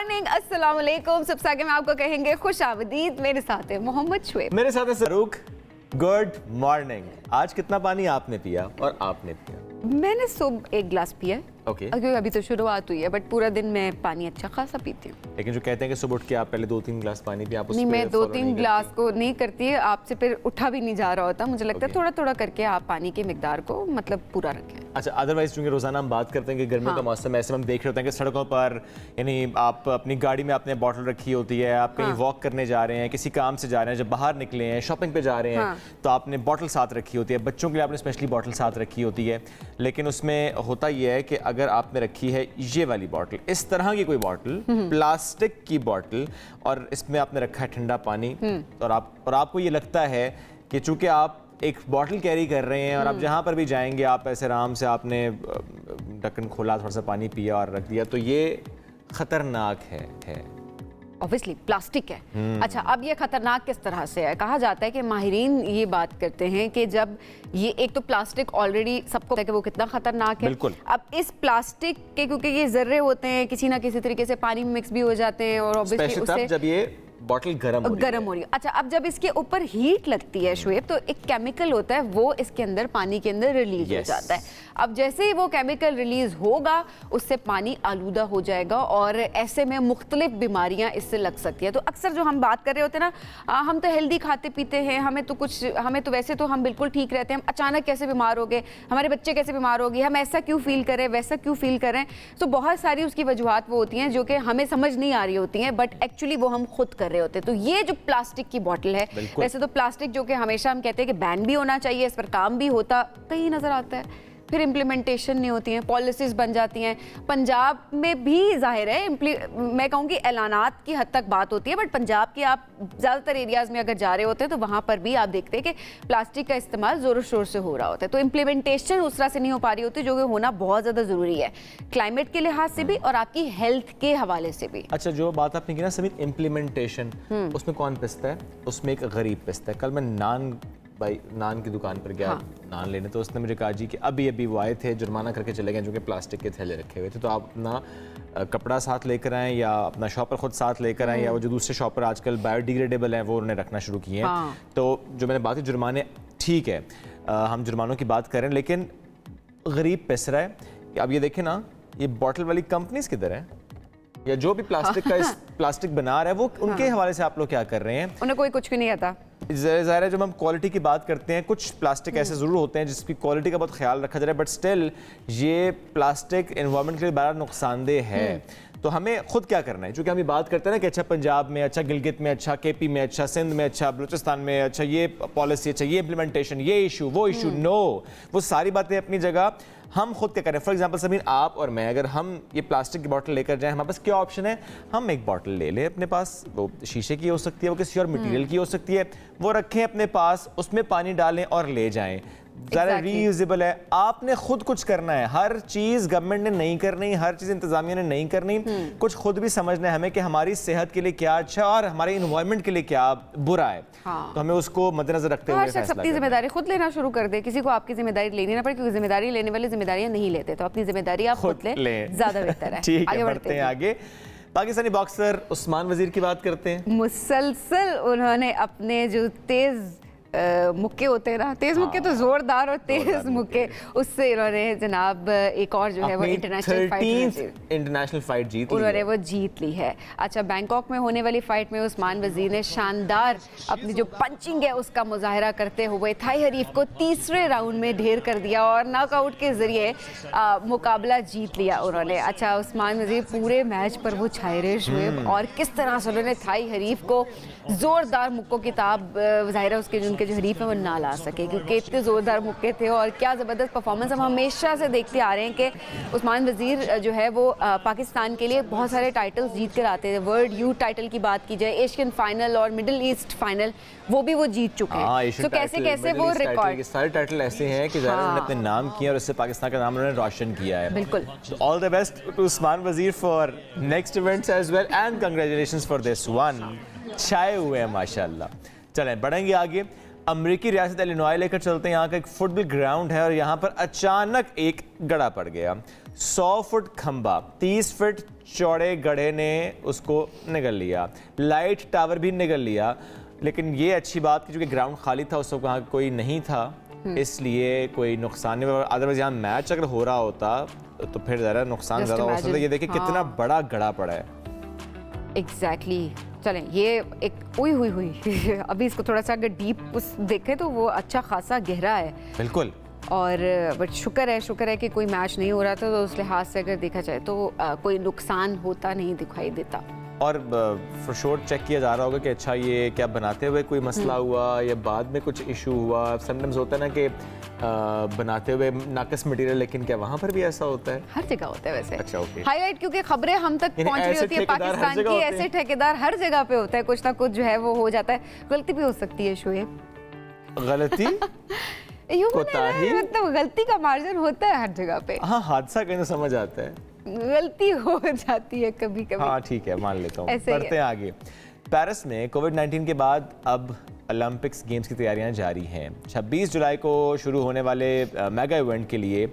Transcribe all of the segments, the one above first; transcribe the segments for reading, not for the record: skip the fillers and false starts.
Morning, अस्सलाम वालेकुम। सबसे आगे मैं आपको कहेंगे खुश आमदीद। मेरे साथ है मोहम्मद शुएब, मेरे साथ है सरूक। Good morning. आज कितना पानी आपने पिया और आपने पिया? मैंने सुबह 1 गिलास पिया। ओके। अभी तो शुरुआत हुई है, बट पूरा दिन मैं पानी अच्छा खासा पीती हूँ। लेकिन जो कहते हैं कि सुबह उठ के आप पहले 2-3 गिलास पानी पिए, आप उस नहीं, पे मैं follow 2-3 नहीं गिलास करती? को नहीं करती। आपसे फिर उठा भी नहीं जा रहा होता। मुझे लगता है Okay. थोड़ा थोड़ा करके आप पानी की मिकदार को मतलब पूरा रखें। अच्छा, अदरवाइज चूंकि रोजाना हम बात करते हैं कि गर्मी का मौसम है, ऐसे में हम देख रहे होते हैं कि सड़कों पर यानी आप अपनी गाड़ी में आपने बॉटल रखी होती है, आप कहीं वॉक करने जा रहे हैं, किसी काम से जा रहे हैं, जब बाहर निकले हैं, शॉपिंग पे जा रहे हैं, तो आपने बॉटल साथ रखी होती है। बच्चों के लिए आपने स्पेशली बॉटल साथ रखी होती है। लेकिन उसमें होता यह है कि अगर आपने रखी है ये वाली बॉटल, इस तरह की कोई बॉटल, प्लास्टिक की बॉटल, और इसमें आपने रखा है ठंडा पानी, और आपको ये लगता है कि चूंकि आप एक बॉटल कैरी कर रहे हैं और आप जहां पर भी जाएंगे आप ऐसे आराम से आपने ढक्कन खोला, थोड़ा सा पानी पिया और रख दिया, तो ये खतरनाक है। ऑब्वियसली प्लास्टिक है। अच्छा, अब ये खतरनाक किस तरह से है? कहा जाता है कि माहिरीन ये बात करते हैं कि जब ये एक तो प्लास्टिक ऑलरेडी सबको पता है कि वो कितना खतरनाक है। बिल्कुल। अब इस प्लास्टिक के क्योंकि ये जर्रे होते हैं, किसी ना किसी तरीके से पानी में मिक्स भी हो जाते हैं, और ऑब्वियसली उससे जब ये बॉटल गर्म हो रही है। अच्छा, अब जब इसके ऊपर हीट लगती है शुएब, तो एक केमिकल होता है वो इसके अंदर पानी के अंदर रिलीज हो जाता है। अब जैसे ही वो केमिकल रिलीज होगा, उससे पानी आलूदा हो जाएगा और ऐसे में मुख्तलिफ बीमारियां इससे लग सकती है। तो अक्सर जो हम बात कर रहे होते हैं ना, हम तो हेल्दी खाते पीते हैं, हमें तो वैसे तो हम बिल्कुल ठीक रहते हैं, हम अचानक कैसे बीमार हो गए, हमारे बच्चे कैसे बीमार हो गए, हम ऐसा क्यों फील करें, वैसा क्यों फील करें। तो बहुत सारी उसकी वजूहात वो होती हैं जो कि हमें समझ नहीं आ रही होती हैं, बट एक्चुअली वो हम खुद कर रहे होते हैं। तो ये जो प्लास्टिक की बॉटल है, वैसे तो प्लास्टिक जो कि हमेशा हम कहते हैं कि बैन भी होना चाहिए, इस पर काम भी होता कहीं नजर आता है, फिर इम्प्लीमेंटेशन नहीं होती हैं, पॉलिसीज बन जाती हैं। पंजाब में भी जाहिर है मैं कहूँगी ऐलानात की हद तक बात होती है, बट पंजाब के आप ज़्यादातर एरियाज़ में अगर जा रहे होते हैं तो वहाँ पर भी आप देखते हैं कि प्लास्टिक का इस्तेमाल ज़ोर शोर से हो रहा होता है। तो इम्प्लीमेंटेशन उस तरह से नहीं हो पा रही होती, जो कि होना बहुत ज़्यादा ज़रूरी है, क्लाइमेट के लिहाज से भी और आपकी हेल्थ के हवाले से भी। अच्छा, जो बात आपने की ना समीत, इम्प्लीमेंटेशन, उसमें कौन पिसता है? उसमें एक गरीब पिसता है। कल मैं नान की दुकान पर गया नान लेने, तो उसने मुझे कहा जी कि अभी वो आए थे, जुर्माना करके चले गए, जो कि प्लास्टिक के थैले रखे हुए थे। तो आप अपना कपड़ा साथ लेकर आएँ या अपना शॉपर खुद साथ लेकर आएँ, या वो जो दूसरे शॉपर आजकल बायोडिग्रेडेबल हैं वो उन्होंने रखना शुरू किए हैं। तो जो मैंने बात की जुर्माने, ठीक है, हम जुर्मानों की बात करें, लेकिन गरीब पिस रहा है। अब ये देखें ना, ये बॉटल वाली कंपनीज किधर है, या जो भी प्लास्टिक का प्लास्टिक बना रहा है वो उनके हवाले से आप लोग क्या कर रहे हैं? उन्हें कोई कुछ भी नहीं आता। ज़ाहिर है जब हम क्वालिटी की बात करते हैं, कुछ प्लास्टिक ऐसे ज़रूर होते हैं जिसकी क्वालिटी का बहुत ख्याल रखा जा रहा है, बट स्टिल ये प्लास्टिक एनवायरनमेंट के लिए बड़ा नुकसानदेह है। तो हमें खुद क्या करना है? क्योंकि हम ये बात करते हैं ना कि अच्छा पंजाब में अच्छा, गिलगित में अच्छा, केपी में अच्छा, सिंध में अच्छा, बलूचिस्तान में अच्छा, ये पॉलिसी अच्छा, ये इम्प्लीमेंटेशन, ये इशू, वो इशू। नो, वो सारी बातें अपनी जगह। हम खुद क्या करें? फॉर एग्जांपल समीर, आप और मैं अगर हम ये प्लास्टिक की बोतल लेकर जाएं, हमारे पास क्या ऑप्शन है? हम एक बोतल ले लें अपने पास, वो शीशे की हो सकती है, वो किसी और मटेरियल की हो सकती है, वो रखें अपने पास, उसमें पानी डालें और ले जाएं। ज़रा रीयूजेबल है। आपने खुद कुछ करना है, हर चीज़ गवर्नमेंट ने नहीं करनी, हर चीज़ इंतजामिया ने नहीं करनी, कुछ खुद भी समझना है हमें कि हमारी सेहत के लिए क्या अच्छा और हमारे इन्वायरमेंट के लिए क्या बुरा है। तो हमें उसको मद्देनजर रखते हुए अपनी जिम्मेदारी खुद लेना शुरू कर दे, किसी को आपकी जिम्मेदारी लेनी ना पड़े, क्योंकि जिम्मेदारी लेने वाले जिम्मेदारियां नहीं लेते, तो अपनी जिम्मेदारी आप खुद लें, ज्यादा बेहतर है। ठीक है, बढ़ते हैं आगे। पाकिस्तानी बॉक्सर उस्मान वजीर की बात करते हैं। मुसलसल उन्होंने अपने जो तेज मुक्के होते हैं ना, तेज मुक्के तो जोरदार और तेज मुक्के, उससे इन्होंने जनाब एक और जो है वो इंटरनेशनल फाइट जीत उन्होंने वो जीत ली है। अच्छा, बैंकॉक में होने वाली फाइट में उस्मान वजीर ने शानदार अपनी जो पंचिंग है उसका मुजाहरा करते हुए थाई हरीफ को तीसरे राउंड में ढेर कर दिया और नॉकआउट के जरिए मुकाबला जीत लिया उन्होंने। अच्छा, उस्मान वजीर पूरे मैच पर वो छाए रहे शुएब, और किस तरह से उन्होंने थाई हरीफ को जोरदार मुक्कों की ताब, ज़ाहिर है उसके जो हरीफ है वो ना ला सके, क्योंकि इतने जोरदार मुक्के थे और क्या ज़बरदस्त परफॉर्मेंस हम हमेशा से देखते आ रहे हैं कि उस्मान वजीर जो है वो पाकिस्तान के लिए बहुत सारे टाइटल्स जीत कर आते थे। वर्ल्ड यूथ टाइटल की बात की जाए, एशियन फाइनल और मिडिल ईस्ट फाइनल, वो भी वो जीत चुके हैं। तो कैसे कैसे वो रिकॉर्ड, सारे टाइटल ऐसे हैं कि उन्होंने अपने नाम किया और इससे पाकिस्तान का नाम उन्होंने रोशन किया है। बिल्कुल। All the best to Usman Wazir for next events as well, and congratulations for this one. छाए हुए हैं माशाल्लाह। चलें बढ़ेंगे आगे। अमेरिकी रियासत इलिनॉय लेकर चलते हैं। यहाँ का एक फुटबॉल ग्राउंड है और यहाँ पर अचानक एक गड़ा पड़ गया। 100 फुट खंबा 30 फुट चौड़े गड्ढे ने उसको निगल लिया, लाइट टावर भी निगल लिया, लेकिन ये अच्छी बात कि चूंकि ग्राउंड खाली था उस वक्त वहाँ कोई नहीं था, इसलिए कोई नुकसान नहीं। अदरवाइज यहाँ मैच अगर हो रहा होता तो फिर ज़रा नुकसान ज़्यादा हो सकता है। ये देखिए कितना बड़ा गड्ढा पड़ा है। एग्जैक्टली चलें, ये एक हुई अभी इसको थोड़ा सा अगर डीप देखें तो वो अच्छा खासा गहरा है। बिल्कुल। और बट शुक्र है कि कोई मैच नहीं हो रहा था, तो उस लिहाज से अगर देखा जाए तो कोई नुकसान होता नहीं दिखाई देता। और फॉर श्योर चेक किया जा रहा होगा कि अच्छा ये क्या बनाते हुए कोई मसला हुआ या बाद में कुछ इशू हुआ। समटाइम्स होता है ना कि बनाते हुए नाकस मटेरियल, लेकिन क्या वहाँ पर भी ऐसा होता है? हर जगह होता है वैसे। अच्छा, ओके। हाईलाइट क्योंकि खबरें हम तक पहुँच रही होती है पाकिस्तान की, ऐसे ठेकेदार हर जगह पे होता है, कुछ ना कुछ जो है वो हो जाता है। गलती भी हो सकती है शोएब, गलती मतलब गलती का मार्जिन होता है हर जगह पे। हाँ, हादसा कहना समझ आता है, गलती हो जाती है कभी कभी। हाँ ठीक है, मान लेता हूँ। बढ़ते हैं आगे। पेरिस में कोविड-19 के बाद अब ओलंपिक्स गेम्स की तैयारियां जारी हैं। 26 जुलाई को शुरू होने वाले मेगा इवेंट के लिए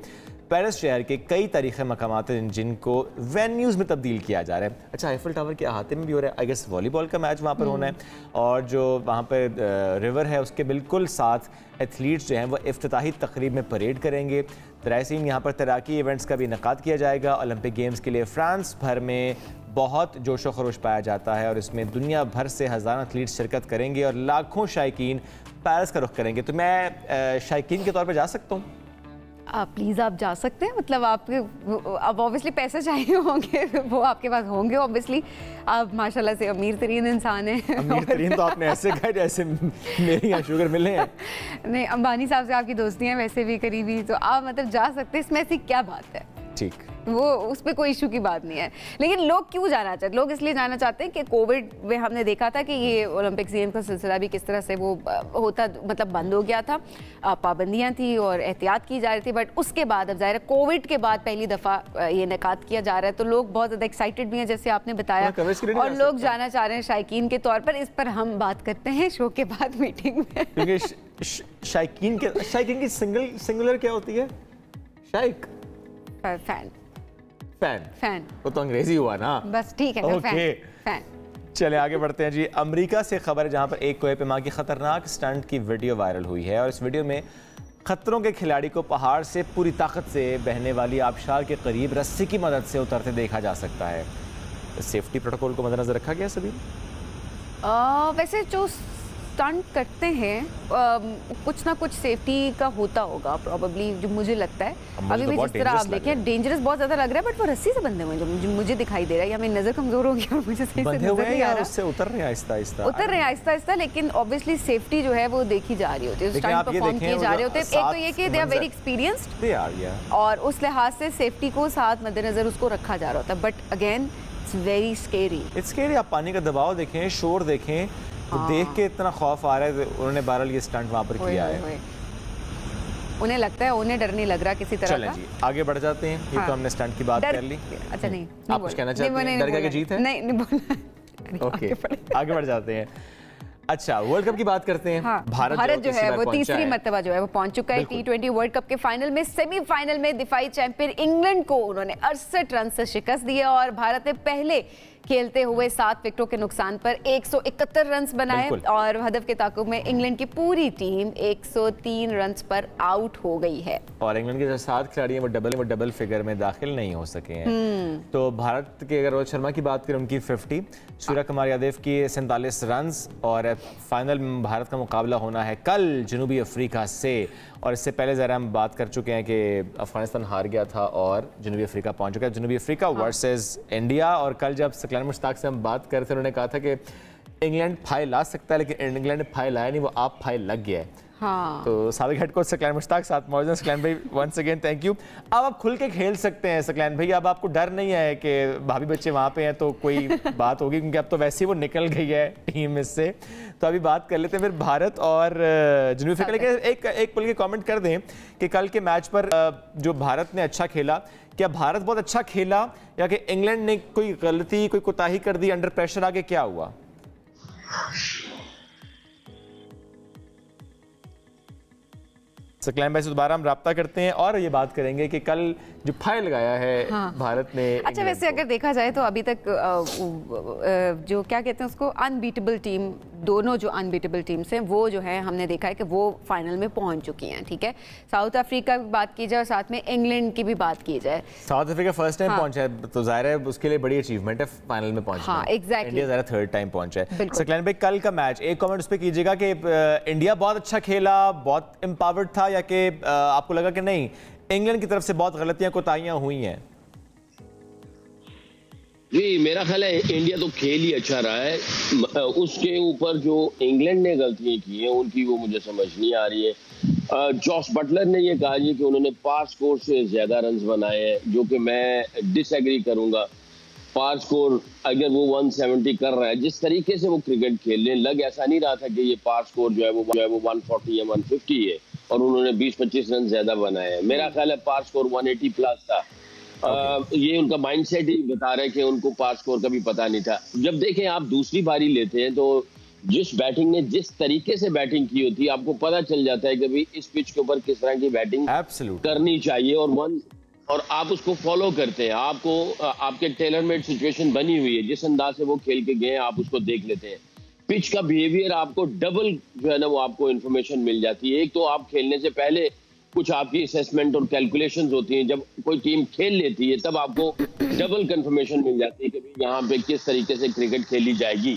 पेरिस शहर के कई तारीखी मकामात हैं जिनको वेन्यूज़ में तब्दील किया जा रहा है। अच्छा, आईफल टावर के अहाते में भी हो रहा है, आई गेस वॉलीबॉल का मैच वहाँ पर होना है, और जो वहाँ पर रिवर है उसके बिल्कुल साथ एथलीट्स जो हैं वो इफ्तिताही तकरीब में परेड करेंगे। तरासीन यहाँ पर तैराकी इवेंट्स का भी इनेकाद किया जाएगा। ओलंपिक गेम्स के लिए फ्रांस भर में बहुत जोशो खरोश पाया जाता है और इसमें दुनिया भर से हज़ारों एथलीट्स शिरकत करेंगे और लाखों शायकीन पेरिस का रुख करेंगे। तो मैं शायकीन के तौर पर जा सकता हूँ? प्लीज़ आप जा सकते हैं, मतलब आपके अब ऑब्वियसली पैसे चाहिए होंगे, वो आपके पास होंगे ऑब्वियसली। आप माशाल्लाह से अमीर तरीन इंसान हैं। अमीर तरीन तो आपने ऐसे कहा जैसे मेरे यहाँ शुगर मिले हैं। नहीं, अंबानी साहब से आपकी दोस्ती है वैसे भी करीबी, तो आप मतलब जा सकते हैं, इसमें ऐसी क्या बात है? ठीक, वो उस पर कोई इशू की बात नहीं है। लेकिन लोग क्यों जाना चाहते? लोग इसलिए जाना चाहते हैं कि कोविड में हमने देखा था कि ये ओलंपिक्स गेम का सिलसिला भी किस तरह से वो होता, मतलब बंद हो गया था, पाबंदियां थी और एहतियात की जा रही थी। बट उसके बाद अब ज़ाहिर है कोविड के बाद पहली दफ़ा ये इनेकाद किया जा रहा है, तो लोग बहुत ज़्यादा एक्साइटेड भी हैं जैसे आपने बताया, और लोग जाना चाह रहे हैं शायकीन के तौर पर। इस पर हम बात करते हैं शो के बाद मीटिंग में। क्योंकि शायकीन की सिंगुलर क्या होती है? शायक, फैन। वो तो अंग्रेजी हुआ ना, बस ठीक है। फैन। चले आगे बढ़ते हैं जी। अमेरिका से खबर है जहां पर एक कोहे पैमा की खतरनाक स्टंट की वीडियो वायरल हुई है और इस वीडियो में खतरों के खिलाड़ी को पहाड़ से पूरी ताकत से बहने वाली आबशार के करीब रस्सी की मदद से उतरते देखा जा सकता है। सेफ्टी प्रोटोकॉल को मद्देनजर रखा गया सभी। वैसे जो स्टंट करते हैं कुछ ना कुछ सेफ्टी का होता होगा प्रोबेबली, जो मुझे लगता है। अभी भी जिस तरह आप देखें डेंजरस बहुत ज्यादा लग रहा है, बट वो रस्सी से बंधे हुए जो मुझे दिखाई दे रहा है, या मेरी नजर कमजोर होगी और मुझे सही से नजर नहीं आ रहा। उससे उतर रहे हैं आहिस्ता आहिस्ता, लेकिन ऑब्वियसली सेफ्टी जो है वो देखी जा रही होती है, स्टंट परफॉर्म किए जा रहे होते हैं। एक तो ये कि दे आर वेरी एक्सपीरियंस्ड और उस लिहाज से सेफ्टी को साथ मद्देनजर उसको रखा जा रहा होता है। But again it's very scary. आप पानी का दबाव देखें, शोर देखें, तो देख के इतना खौफ आ रहा है। उन्होंने बहरहाल ये स्टंट वहाँ पर किया है। उन्हें लगता है, उन्हें डर नहीं लग रहा किसी तरह का। जी आगे बढ़ जाते हैं। ये तो हमने स्टंट की बात कर ली। अच्छा नहीं, आप कुछ कहना चाहते हैं? डर गया कि जीत है? नहीं बोलना। ओके, आगे बढ़ जाते हैं। अच्छा, वर्ल्ड कप की बात करते हैं। भारत जो है वो तीसरी मर्तबा जो है वो पहुंच चुका है T20 वर्ल्ड कप के फाइनल में। सेमीफाइनल में दिफाई चैंपियन इंग्लैंड को उन्होंने 68 रन से शिकस्त दी और भारत ने पहले खेलते हुए 7 विकेटों के नुकसान पर 171 रन बनाए और हदफ के ताकुब में इंग्लैंड की पूरी टीम 103 रन पर आउट हो गई है। और इंग्लैंड के जो 7 खिलाड़ी हैं वो डबल फिगर में दाखिल नहीं हो सके हैं। तो भारत के अगर रोहित शर्मा की बात करें, उनकी 50, सूर्य कुमार यादव की 47 रन, और फाइनल में भारत का मुकाबला होना है कल जनूबी अफ्रीका से। और इससे पहले ज़रा हम बात कर चुके हैं कि अफगानिस्तान हार गया था और जनूबी अफ्रीका पहुंच चुका है। जनूबी अफ्रीका वर्सेस इंडिया। और कल जब सकलैन मुश्ताक से हम बात कर रहे थे, उन्होंने कहा था कि इंग्लैंड फाइल ला सकता है, लेकिन इंग्लैंड ने फाइल लाया नहीं, वो आप फाइल लग गया है। हाँ। तो साबिक हेड कोच सकलैन मुश्ताक साथ मौजूद हैं। सकलैन भाई वंस अगेन थैंक यू। अब आप खुल के खेल सकते हैं सकलैन भाई, अब आपको डर नहीं है कि भाभी बच्चे वहाँ पे हैं तो कोई बात होगी, क्योंकि अब तो वैसे ही वो निकल गई है टीम इससे। तो अभी बात कर लेते हैं फिर भारत और जनूबी अफ्रीका। लेकिन एक खुल के कॉमेंट कर दें कि कल के मैच पर जो भारत ने अच्छा खेला, क्या भारत बहुत अच्छा खेला या कि इंग्लैंड ने कोई गलती, कोई कोताही कर दी अंडर प्रेशर आके, क्या हुआ? सकलैन भाई से दोबारा हम राब्ता करते हैं और ये बात करेंगे कि कल जो फाय लगाया है भारत ने। अच्छा, वैसे अगर देखा जाए तो अभी तक जो क्या कहते हैं उसको अनबीटेबल टीम, दोनों जो अनबीटेबल टीम्स हैं वो जो है हमने देखा है कि वो फाइनल में पहुंच चुकी हैं। ठीक है, साउथ अफ्रीका की बात की जाए और साथ में इंग्लैंड की भी बात की जाए। साउथ अफ्रीका फर्स्ट टाइम पहुंचा है तो जाहिर है उसके लिए बड़ी अचीवमेंट है फाइनल में पहुंचना। हाँ, एग्जैक्टली। इंडिया ज़रा थर्ड टाइम पहुंचा है। सकलैन भाई, कल का मैच एक कमेंट उस पर कीजिएगा कि इंडिया बहुत अच्छा खेला, बहुत एम्पावर्ड था, या कि आपको लगा कि नहीं इंग्लैंड की तरफ से बहुत गलतियां कोताहियां हुई हैं? जी, मेरा ख्याल है इंडिया तो खेल ही अच्छा रहा है। उसके ऊपर जो इंग्लैंड ने गलतियां की हैं उनकी वो मुझे समझ नहीं आ रही है। जॉस बटलर ने ये कहा जी कि उन्होंने पार स्कोर से ज्यादा रन्स बनाए हैं, जो कि मैं डिसएग्री करूंगा। पार स्कोर अगर वो 170 कर रहा है, जिस तरीके से वो क्रिकेट खेलने लग, ऐसा नहीं रहा था कि ये पार स्कोर जो है वो 140 या 150 है और उन्होंने 20-25 रन ज्यादा बनाए हैं। मेरा ख्याल है पार स्कोर 180 प्लस था। ये उनका माइंडसेट ही बता रहा है कि उनको पार स्कोर का भी पता नहीं था। जब देखें आप दूसरी बारी लेते हैं तो जिस बैटिंग ने जिस तरीके से बैटिंग की होती है आपको पता चल जाता है कि भाई इस पिच के ऊपर किस तरह की बैटिंग करनी चाहिए और आप उसको फॉलो करते हैं। आपको आपके टेलर मेड सिचुएशन बनी हुई है, जिस अंदाज से वो खेल के गए आप उसको देख लेते हैं। पिच का बिहेवियर आपको डबल जो है ना वो आपको इन्फॉर्मेशन मिल जाती है। एक तो आप खेलने से पहले कुछ आपकी असेसमेंट और कैलकुलेशंस होती हैं, जब कोई टीम खेल लेती है तब आपको डबल कंफर्मेशन मिल जाती है कि यहाँ पे किस तरीके से क्रिकेट खेली जाएगी।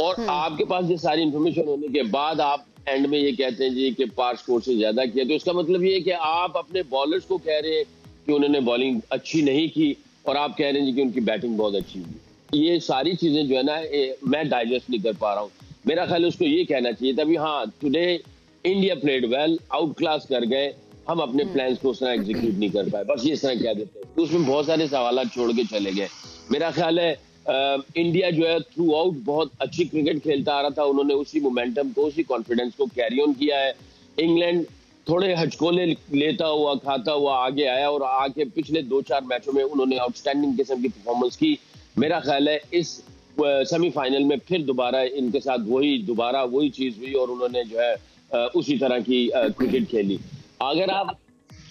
और आपके पास ये सारी इंफॉर्मेशन होने के बाद आप एंड में ये कहते हैं जी कि पार स्कोर से ज्यादा किया, तो इसका मतलब ये है कि आप अपने बॉलर्स को कह रहे हैं कि उन्होंने बॉलिंग अच्छी नहीं की और आप कह रहे हैं कि उनकी बैटिंग बहुत अच्छी हुई। ये सारी चीजें जो है ना मैं डाइजेस्ट नहीं कर पा रहा हूँ। मेरा ख्याल है उसको ये कहना चाहिए था भी हाँ, today India played well, out class कर गए, हम अपने प्लान्स को उस तरह एग्जीक्यूट नहीं कर पाए, बस ये इस तरह कह देते हैं। तो उसमें बहुत सारे सवाल छोड़ के चले गए। मेरा ख्याल है इंडिया जो है थ्रू आउट बहुत अच्छी क्रिकेट खेलता आ रहा था, उन्होंने उसी मोमेंटम को, उसी कॉन्फिडेंस को कैरी ऑन किया है। इंग्लैंड थोड़े हचकोले लेता हुआ खाता हुआ आगे आया और आके पिछले 2-4 मैचों में उन्होंने आउटस्टैंडिंग किस्म की परफॉर्मेंस की। मेरा ख्याल है इस सेमीफाइनल में फिर दोबारा इनके साथ वही चीज हुई और उन्होंने जो है उसी तरह की क्रिकेट खेली। अगर आप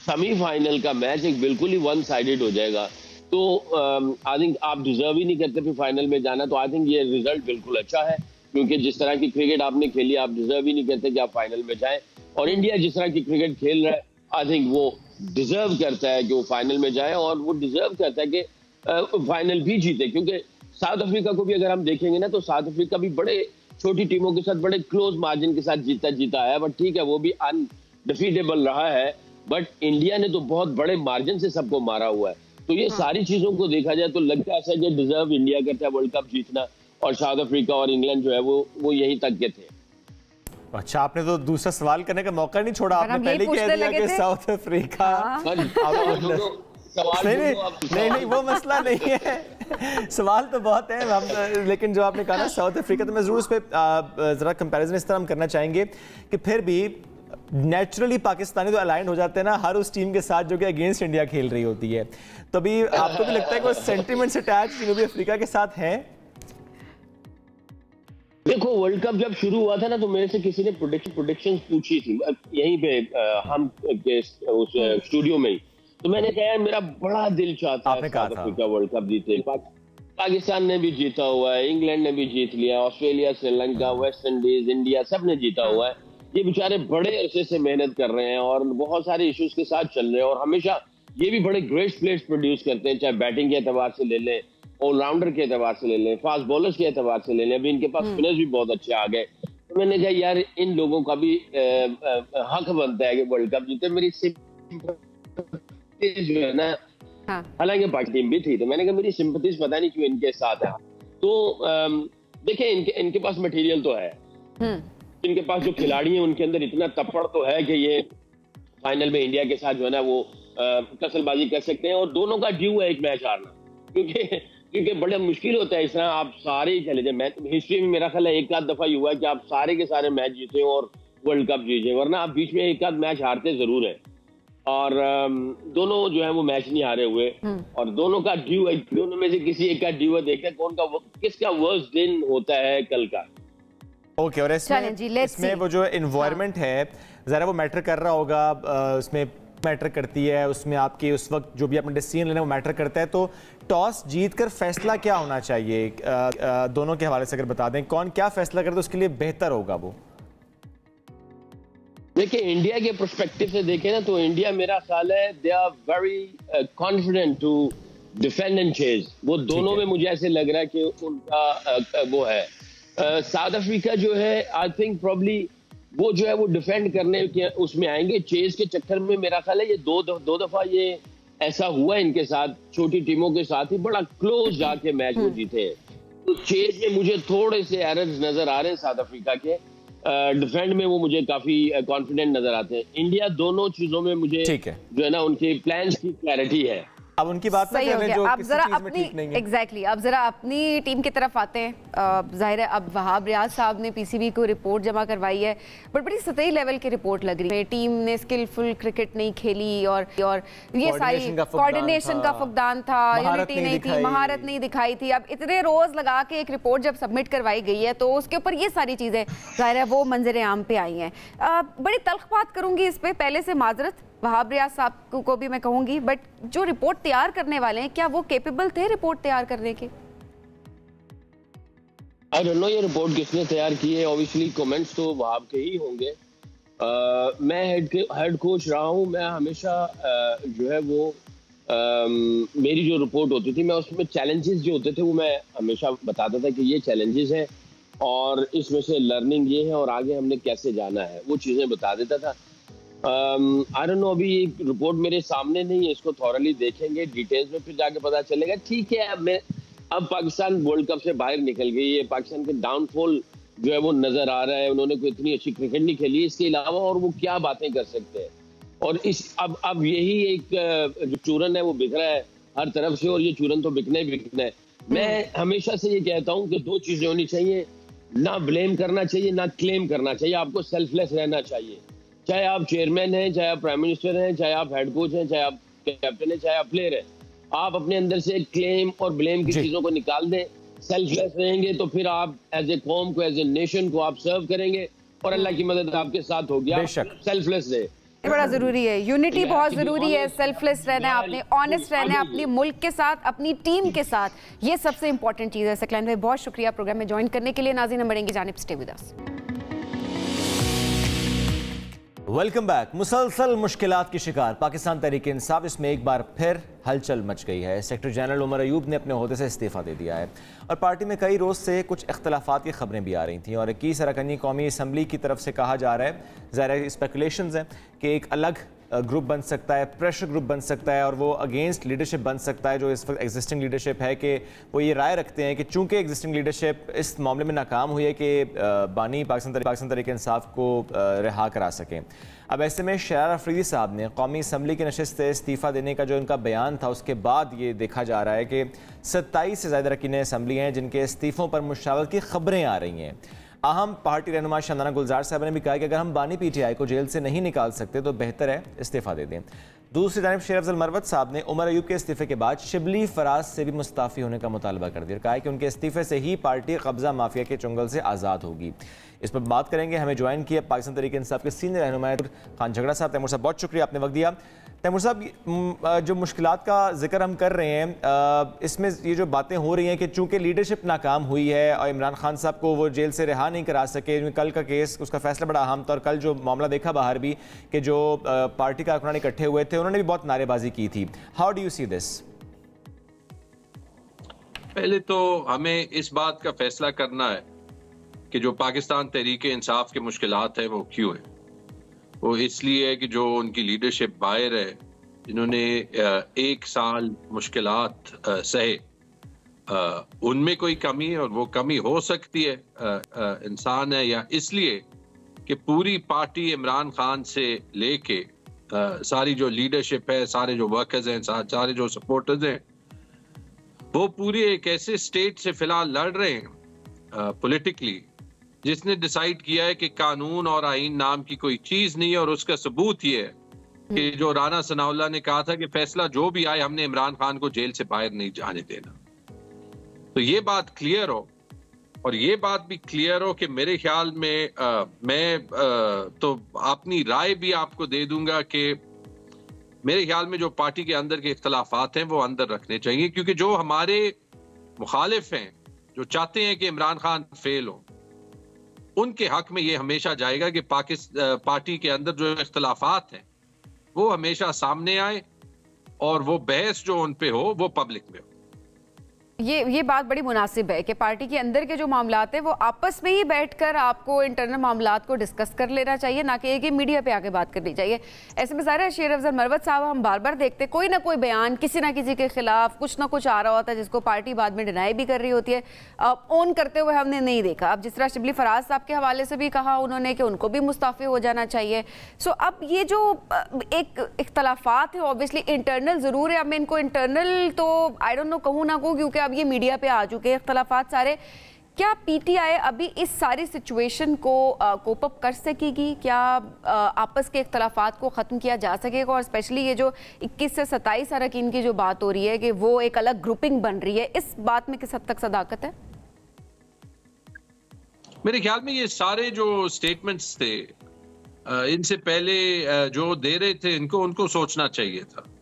सेमीफाइनल का मैच एक बिल्कुल ही वन साइडेड हो जाएगा तो आई थिंक आप डिजर्व ही नहीं करते फिर फाइनल में जाना। तो आई थिंक ये रिजल्ट बिल्कुल अच्छा है, क्योंकि जिस तरह की क्रिकेट आपने खेली आप डिजर्व ही नहीं करते कि आप फाइनल में जाएं। और इंडिया जिस तरह की क्रिकेट खेल रहा है आई थिंक वो डिजर्व करता है कि वो फाइनल में जाए और वो डिजर्व करता है कि फाइनल भी जीते। क्योंकि साउथ अफ्रीका को भी अगर हम देखेंगे ना तो साउथ अफ्रीका भी बड़े छोटी टीमों के साथ बड़े क्लोज मार्जिन के साथ जीता आया, बट ठीक है वो भी अनडिफीटेबल रहा है। बट इंडिया ने तो बहुत बड़े मार्जिन से सबको मारा हुआ है। तो ये सारी चीजों को देखा जाए तो लगता है ऐसा कि डिजर्व इंडिया करता है वर्ल्ड कप जीतना, और साउथ अफ्रीका और इंग्लैंड जो है वो यहीं तक के थे। अच्छा, आपने तो दूसरा सवाल करने का मौका नहीं छोड़ा, आपने पहले कह दिया कि साउथ अफ्रीका। नहीं, वो मसला नहीं है, सवाल तो बहुत है हम, लेकिन जो आपने कहा ना साउथ अफ्रीका, तो मैं जरूर उस पर जरा कंपैरिजन इस तरह हम करना चाहेंगे कि फिर भी नेचुरली पाकिस्तानी तो अलाइन हो जाते हैं ना हर उस टीम के साथ जो कि अगेंस्ट इंडिया खेल रही होती है। तो अभी आपको भी लगता है कि वो सेंटिमेंट्स अटैच जनूबी अफ्रीका के साथ हैं? देखो, वर्ल्ड कप जब शुरू हुआ था ना तो मेरे से किसी ने प्रेडिक्शंस पूछी थी यहीं पे हम उस स्टूडियो में ही, तो मैंने कहा यार मेरा बड़ा दिल चाहता है साउथ अफ्रीका वर्ल्ड कप जीते। पाकिस्तान ने भी जीता हुआ है, इंग्लैंड ने भी जीत लिया, Australia, Sri Lanka, West Indies, India सब ने जीता हुआ है। ये बेचारे बड़े अरसे से मेहनत कर रहे हैं और बहुत सारे इश्यूज के साथ चल रहे हैं और हमेशा ये भी बड़े ग्रेट प्लेयर्स प्रोड्यूस करते हैं, चाहे बैटिंग के एतबार से ले लें, ऑलराउंडर के एतबार से ले लें, फास्ट बॉलर्स के एतबार से ले लें। अभी इनके पास स्पिनर्स भी बहुत अच्छे आ गए। तो मैंने कहा यार इन लोगों का भी हक बनता है कि वर्ल्ड कप जीते। मेरी सिंपैथीज जो है ना, हालांकि पाकिस्तान टीम भी थी, तो मैंने कहा मेरी सिंपैथीज पता नहीं क्यों इनके साथ है। तो देखें इनके पास मटेरियल तो है, इनके पास जो खिलाड़ी हैं उनके अंदर इतना तप्पड़ तो है कि ये फाइनल में इंडिया के साथ जो है ना वो कसलबाजी कर सकते हैं। और दोनों का ड्यू है एक मैच हारना, क्योंकि बड़ा मुश्किल होता है इस तरह आप सारे ही चले जाए। हिस्ट्री में मेरा ख्याल है एक आध दफा ही हुआ है कि आप सारे के सारे मैच जीते और वर्ल्ड कप जीते, वरना आप बीच में एक आध मैच हारते जरूर है। और दोनों जो है वो मैच नहीं हारे हुए और दोनों का ड्यू है, दोनों में से किसी एक का ड्यू है। देखते हैं किसका वर्स्ट दिन होता है कल का। ओके, और इसमें वो जो एनवायरनमेंट है ज़रा वो मैटर कर रहा होगा, उसमें मैटर करती है, उसमें आपके उस वक्त जो भी आपने डिसीजन लेना वो मैटर करता है। तो टॉस जीतकर फैसला क्या होना चाहिए, दोनों के हवाले से अगर बता दें, कौन क्या फैसला करे तो उसके लिए बेहतर होगा वो? देखिए, इंडिया के पर्सपेक्टिव से देखें ना तो इंडिया, मेरा ख्याल है, they are very confident to defend and chase. वो दोनों में मुझे ऐसे लग रहा है कि उनका वो है। साउथ अफ्रीका जो है, आई थिंक प्रॉब्ली वो जो है वो डिफेंड करने के उसमें आएंगे। चेज के चक्कर में मेरा ख्याल है ये दो दफा ये ऐसा हुआ इनके साथ, छोटी टीमों के साथ ही बड़ा क्लोज जाके मैच वो जीते हैं। तो चेज में मुझे थोड़े से एरर्स नजर आ रहे हैं साउथ अफ्रीका के। डिफेंड में वो मुझे काफी कॉन्फिडेंट नजर आते हैं। इंडिया दोनों चीजों में मुझे जो है ना उनके प्लान्स की क्लैरिटी है। अब उनकी बात सही हो गया। अब जरा अपनी एग्जैक्टली अब जरा अपनी टीम की तरफ आते हैं। जाहिर है अब वहाब रियाज साहब ने पीसीबी को रिपोर्ट जमा करवाई है, बट बड़ी सतही लेवल की रिपोर्ट लग रही है। टीम ने स्किलफुल क्रिकेट नहीं खेली और ये सारी कोऑर्डिनेशन का फुकदान था, यूनिटी नहीं थी, महारत नहीं दिखाई थी। अब इतने रोज लगा के एक रिपोर्ट जब सबमिट करवाई गई है तो उसके ऊपर ये सारी चीजें जाहिर है वो मंजर आम पे आई हैं। बड़ी तल्ख बात करूंगी इस पे, पहले से माजरत वहाब रियाज साहब को भी मैं कहूंगी, बट जो रिपोर्ट तैयार करने वाले हैं क्या वो कैपेबल थे रिपोर्ट तैयार करने के? आई डोंट नो ये रिपोर्ट किसने तैयार की है। ऑब्वियसली कमेंट्स तो वहाब के ही होंगे। मैं हेड कोच रहा हूं, मैं हमेशा जो है वो मेरी जो रिपोर्ट होती थी मैं उसमें चैलेंजेस जो होते थे वो मैं हमेशा बताता था कि ये चैलेंजेस हैं और इसमें से लर्निंग ये है और आगे हमने कैसे जाना है, वो चीज़ें बता देता था। आई डोंट नो, अभी ये रिपोर्ट मेरे सामने नहीं है, इसको थॉरली देखेंगे डिटेल्स में, फिर जाके पता चलेगा। ठीक है, अब पाकिस्तान वर्ल्ड कप से बाहर निकल गई है, पाकिस्तान के डाउनफॉल जो है वो नजर आ रहा है। उन्होंने कोई इतनी अच्छी क्रिकेट नहीं खेली, इसके अलावा और वो क्या बातें कर सकते हैं। और अब यही एक जो चूरन है वो बिक रहा है हर तरफ से, और ये चूरन तो बिकना ही बिकना है। मैं हमेशा से ये कहता हूँ कि दो चीजें होनी चाहिए, ना ब्लेम करना चाहिए ना क्लेम करना चाहिए। आपको सेल्फलेस रहना चाहिए, चाहे आप चेयरमैन हैं, चाहे आप प्राइम मिनिस्टर हैं, चाहे आप हेड कोच हैं, चाहे आप कैप्टन हैं, चाहे आप प्लेयर हैं। आप अपने अंदर से क्लेम और ब्लेम की चीजों को निकाल दें। सेल्फलेस रहेंगे तो फिर आप एज ए कौम को, एज ए नेशन को आप सर्व करेंगे और अल्लाह की मदद आपके साथ होगी। आप सेल्फलेस रहे, बड़ा जरूरी है। यूनिटी बहुत जरूरी है, सेल्फलेस रहना है आपने, ऑनेस्ट रहना है अपने मुल्क के साथ, अपनी टीम के साथ, ये सबसे इंपॉर्टेंट चीज है। सकलैन भाई बहुत शुक्रिया प्रोग्राम में ज्वाइन करने के लिए। नाज़रीन हम बढ़ेंगे जानिब, stay with us. Welcome back. मुसलसल मुश्किलात की शिकार पाकिस्तान तहरीक इंसाफ, इसमें एक बार फिर हलचल मच गई है। सेक्रेटरी जनरल उमर अयूब ने अपने ओहदे से इस्तीफ़ा दे दिया है और पार्टी में कई रोज़ से कुछ इख्तलाफात की खबरें भी आ रही थी और 21 अरकानी कौमी असम्बली की तरफ से कहा जा रहा है, ज़ाहिर स्पेकुलेशंस हैं कि एक अलग ग्रुप बन सकता है, प्रेशर ग्रुप बन सकता है और वो अगेंस्ट लीडरशिप बन सकता है जो इस वक्त एग्जिस्टिंग लीडरशिप है, कि वो ये राय रखते हैं कि चूंकि एग्जिस्टिंग लीडरशिप इस मामले में नाकाम हुई है कि बानी पाकिस्तान तहरीक इंसाफ को रिहा करा सकें। अब ऐसे में शरार अफरीदी साहब ने कौमी असम्बली की नशिस्त से इस्तीफ़ा देने का जो उनका बयान था उसके बाद ये देखा जा रहा है कि 27 से ज़्यादा अरकान असम्बली हैं जिनके इस्तीफ़ों पर मुशावरत की खबरें आ रही हैं। अहम पार्टी रहनुमा शांदाना गुलजार साहब ने भी कहा कि अगर हम बानी पीटीआई को जेल से नहीं निकाल सकते तो बेहतर है इस्तीफ़ा दे दें। दूसरी जानिब शेर अफजल मरवत साहब ने उमर अयूब के इस्तीफ़े के बाद शिबली फराज से भी मुस्ताफ़ी होने का मुतालबा कर दिया, कहा है कि उनके इस्तीफ़े से ही पार्टी कब्ज़ा माफिया के चुंगल से आज़ाद होगी। इस पर बात करेंगे। हमें ज्वाइन किया पाकिस्तान तहरीक इंसाफ के सीनियर रहनुमा खान झगड़ा साहब। तैमूर साहब बहुत शुक्रिया, आपने वक्त दिया। तैमूर साहब, जो मुश्किलात का जिक्र हम कर रहे हैं, इसमें ये जो बातें हो रही हैं कि चूंकि लीडरशिप नाकाम हुई है और इमरान खान साहब को वो जेल से रिहा नहीं करा सके, कल का केस उसका फैसला बड़ा अहम था और कल जो मामला देखा बाहर भी कि जो पार्टी कारकुनान इकट्ठे हुए थे उन्होंने भी बहुत नारेबाजी की थी। How do you see this? पहले तो हमें इस बात का फैसला करना है कि जो पाकिस्तान तहरीक इंसाफ के मुश्किलात है वो क्यों है। वो इसलिए है कि जो उनकी लीडरशिप बाहर है, जिन्होंने 1 साल मुश्किलात सहे, उनमें कोई कमी है और वो कमी हो सकती है, इंसान है, या इसलिए कि पूरी पार्टी इमरान खान से लेके सारी जो लीडरशिप है, सारे जो वर्कर्स हैं, सारे जो सपोर्टर्स हैं, वो पूरे एक ऐसे स्टेट से फिलहाल लड़ रहे हैं पॉलिटिकली जिसने डिसाइड किया है कि कानून और आईन नाम की कोई चीज नहीं है। और उसका सबूत ये है कि जो राना सनाउल्लाह ने कहा था कि फैसला जो भी आए हमने इमरान खान को जेल से बाहर नहीं जाने देना, तो ये बात क्लियर हो। और ये बात भी क्लियर हो कि मेरे ख्याल में मैं तो अपनी राय भी आपको दे दूंगा कि मेरे ख्याल में जो पार्टी के अंदर के इख्तलाफात हैं वो अंदर रखने चाहिए, क्योंकि जो हमारे मुखालिफ हैं, जो चाहते हैं कि इमरान खान फेल हो, उनके हक में ये हमेशा जाएगा कि पार्टी के अंदर जो इख्तलाफात हैं वो हमेशा सामने आए और वो बहस जो उन पे हो वो पब्लिक में हो। ये बात बड़ी मुनासिब है कि पार्टी के अंदर के जो मामलात हैं वो आपस में ही बैठकर आपको इंटरनल मामलात को डिस्कस कर लेना चाहिए, ना कि एक ही मीडिया पे आके बात करनी चाहिए। ऐसे में ज़ाहिर है शेर अफजल मरवत साहब हम बार बार देखते कोई ना कोई बयान किसी ना किसी के खिलाफ कुछ ना कुछ आ रहा होता है जिसको पार्टी बाद में डिनाई भी कर रही होती है। ऑन करते हुए हमने नहीं देखा। अब जिस तरह शिबली फराज साहब के हवाले से भी कहा उन्होंने कि उनको भी मुस्ताफ़ी हो जाना चाहिए। सो अब ये जो एक इख्तलाफात है ऑब्वियसली इंटरनल ज़रूर है। अब मैं इनको इंटरनल तो आई डोंट नो कहूँ ना कहूँ, क्योंकि अब ये मीडिया पे आ चुके हैं इख्तलाफात सारे। क्या पीटीआई अभी इस सारी सिचुएशन को कोप अप कर सकेगी? क्या आपस के इख्तलाफात को ख़त्म किया जा सकेगा? और स्पेशली ये जो 21 से 27 अरकान की जो बात हो रही है कि वो एक अलग ग्रुपिंग बन रही है, इस बात में किस हद तक सदाकत है? मेरे ख्याल में ये सारे जो स्टेटमेंट्स थे इनसे पहले जो दे रहे थे उनको सोचना चाहिए था।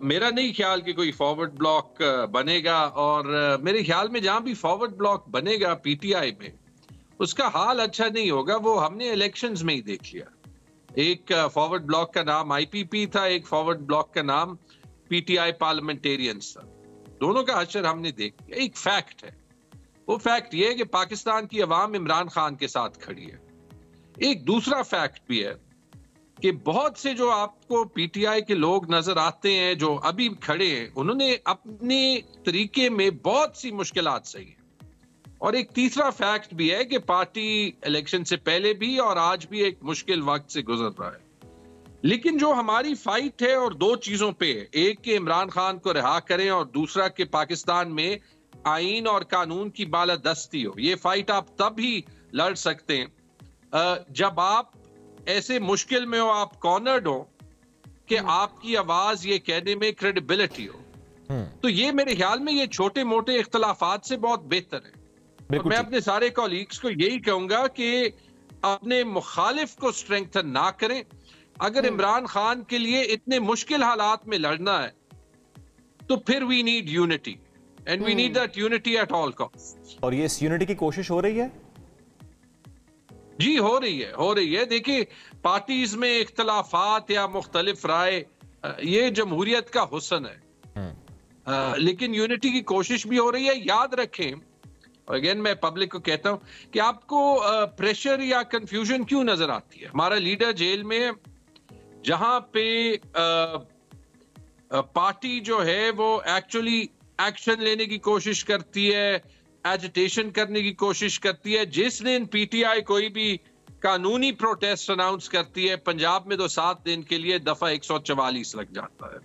मेरा नहीं ख्याल कि कोई फॉरवर्ड ब्लॉक बनेगा, और मेरे ख्याल में जहां भी फॉरवर्ड ब्लॉक बनेगा पीटीआई में उसका हाल अच्छा नहीं होगा। वो हमने इलेक्शंस में ही देख लिया। एक फॉरवर्ड ब्लॉक का नाम आईपीपी था, एक फॉरवर्ड ब्लॉक का नाम पीटीआई पार्लियामेंटेरियंस था। दोनों का हशर हमने देख लिया। एक फैक्ट है, वो फैक्ट ये है कि पाकिस्तान की अवाम इमरान खान के साथ खड़ी है। एक दूसरा फैक्ट भी है कि बहुत से जो आपको पीटीआई के लोग नजर आते हैं जो अभी खड़े हैं, उन्होंने अपने तरीके में बहुत सी मुश्किलात सही है। और एक तीसरा फैक्ट भी है कि पार्टी इलेक्शन से पहले भी और आज भी एक मुश्किल वक्त से गुजर रहा है। लेकिन जो हमारी फाइट है और दो चीजों पे है, एक कि इमरान खान को रिहा करें और दूसरा कि पाकिस्तान में आईन और कानून की बालादस्ती हो। ये फाइट आप तब ही लड़ सकते हैं जब आप ऐसे मुश्किल में हो, आप कॉर्नर्ड हो कि आपकी आवाज ये कहने में क्रेडिबिलिटी हो। तो ये मेरे ख्याल में ये छोटे मोटे इख्तलाफात से बहुत बेहतर है। और मैं अपने सारे कॉलीग्स को यही कहूंगा कि अपने मुखालिफ को स्ट्रेंथन ना करें। अगर इमरान खान के लिए इतने मुश्किल हालात में लड़ना है तो फिर we need unity, and we need that unity at all cost. और ये इस यूनिटी की कोशिश हो रही है? जी हो रही है। देखिए, पार्टीज में इख्तलाफात या मुख्तलिफ राय ये जमहूरियत का हुस्न है, लेकिन यूनिटी की कोशिश भी हो रही है। याद रखें, अगेन मैं पब्लिक को कहता हूं कि आपको प्रेशर या कंफ्यूजन क्यों नजर आती है। हमारा लीडर जेल में, जहां पे पार्टी जो है वो एक्चुअली एक्शन लेने की कोशिश करती है, एजिटेशन करने की कोशिश करती है। जिस दिन पीटीआई कोई भी कानूनी प्रोटेस्ट अनाउंस करती है, पंजाब में तो 7 दिन के लिए दफा 144 लग जाता है।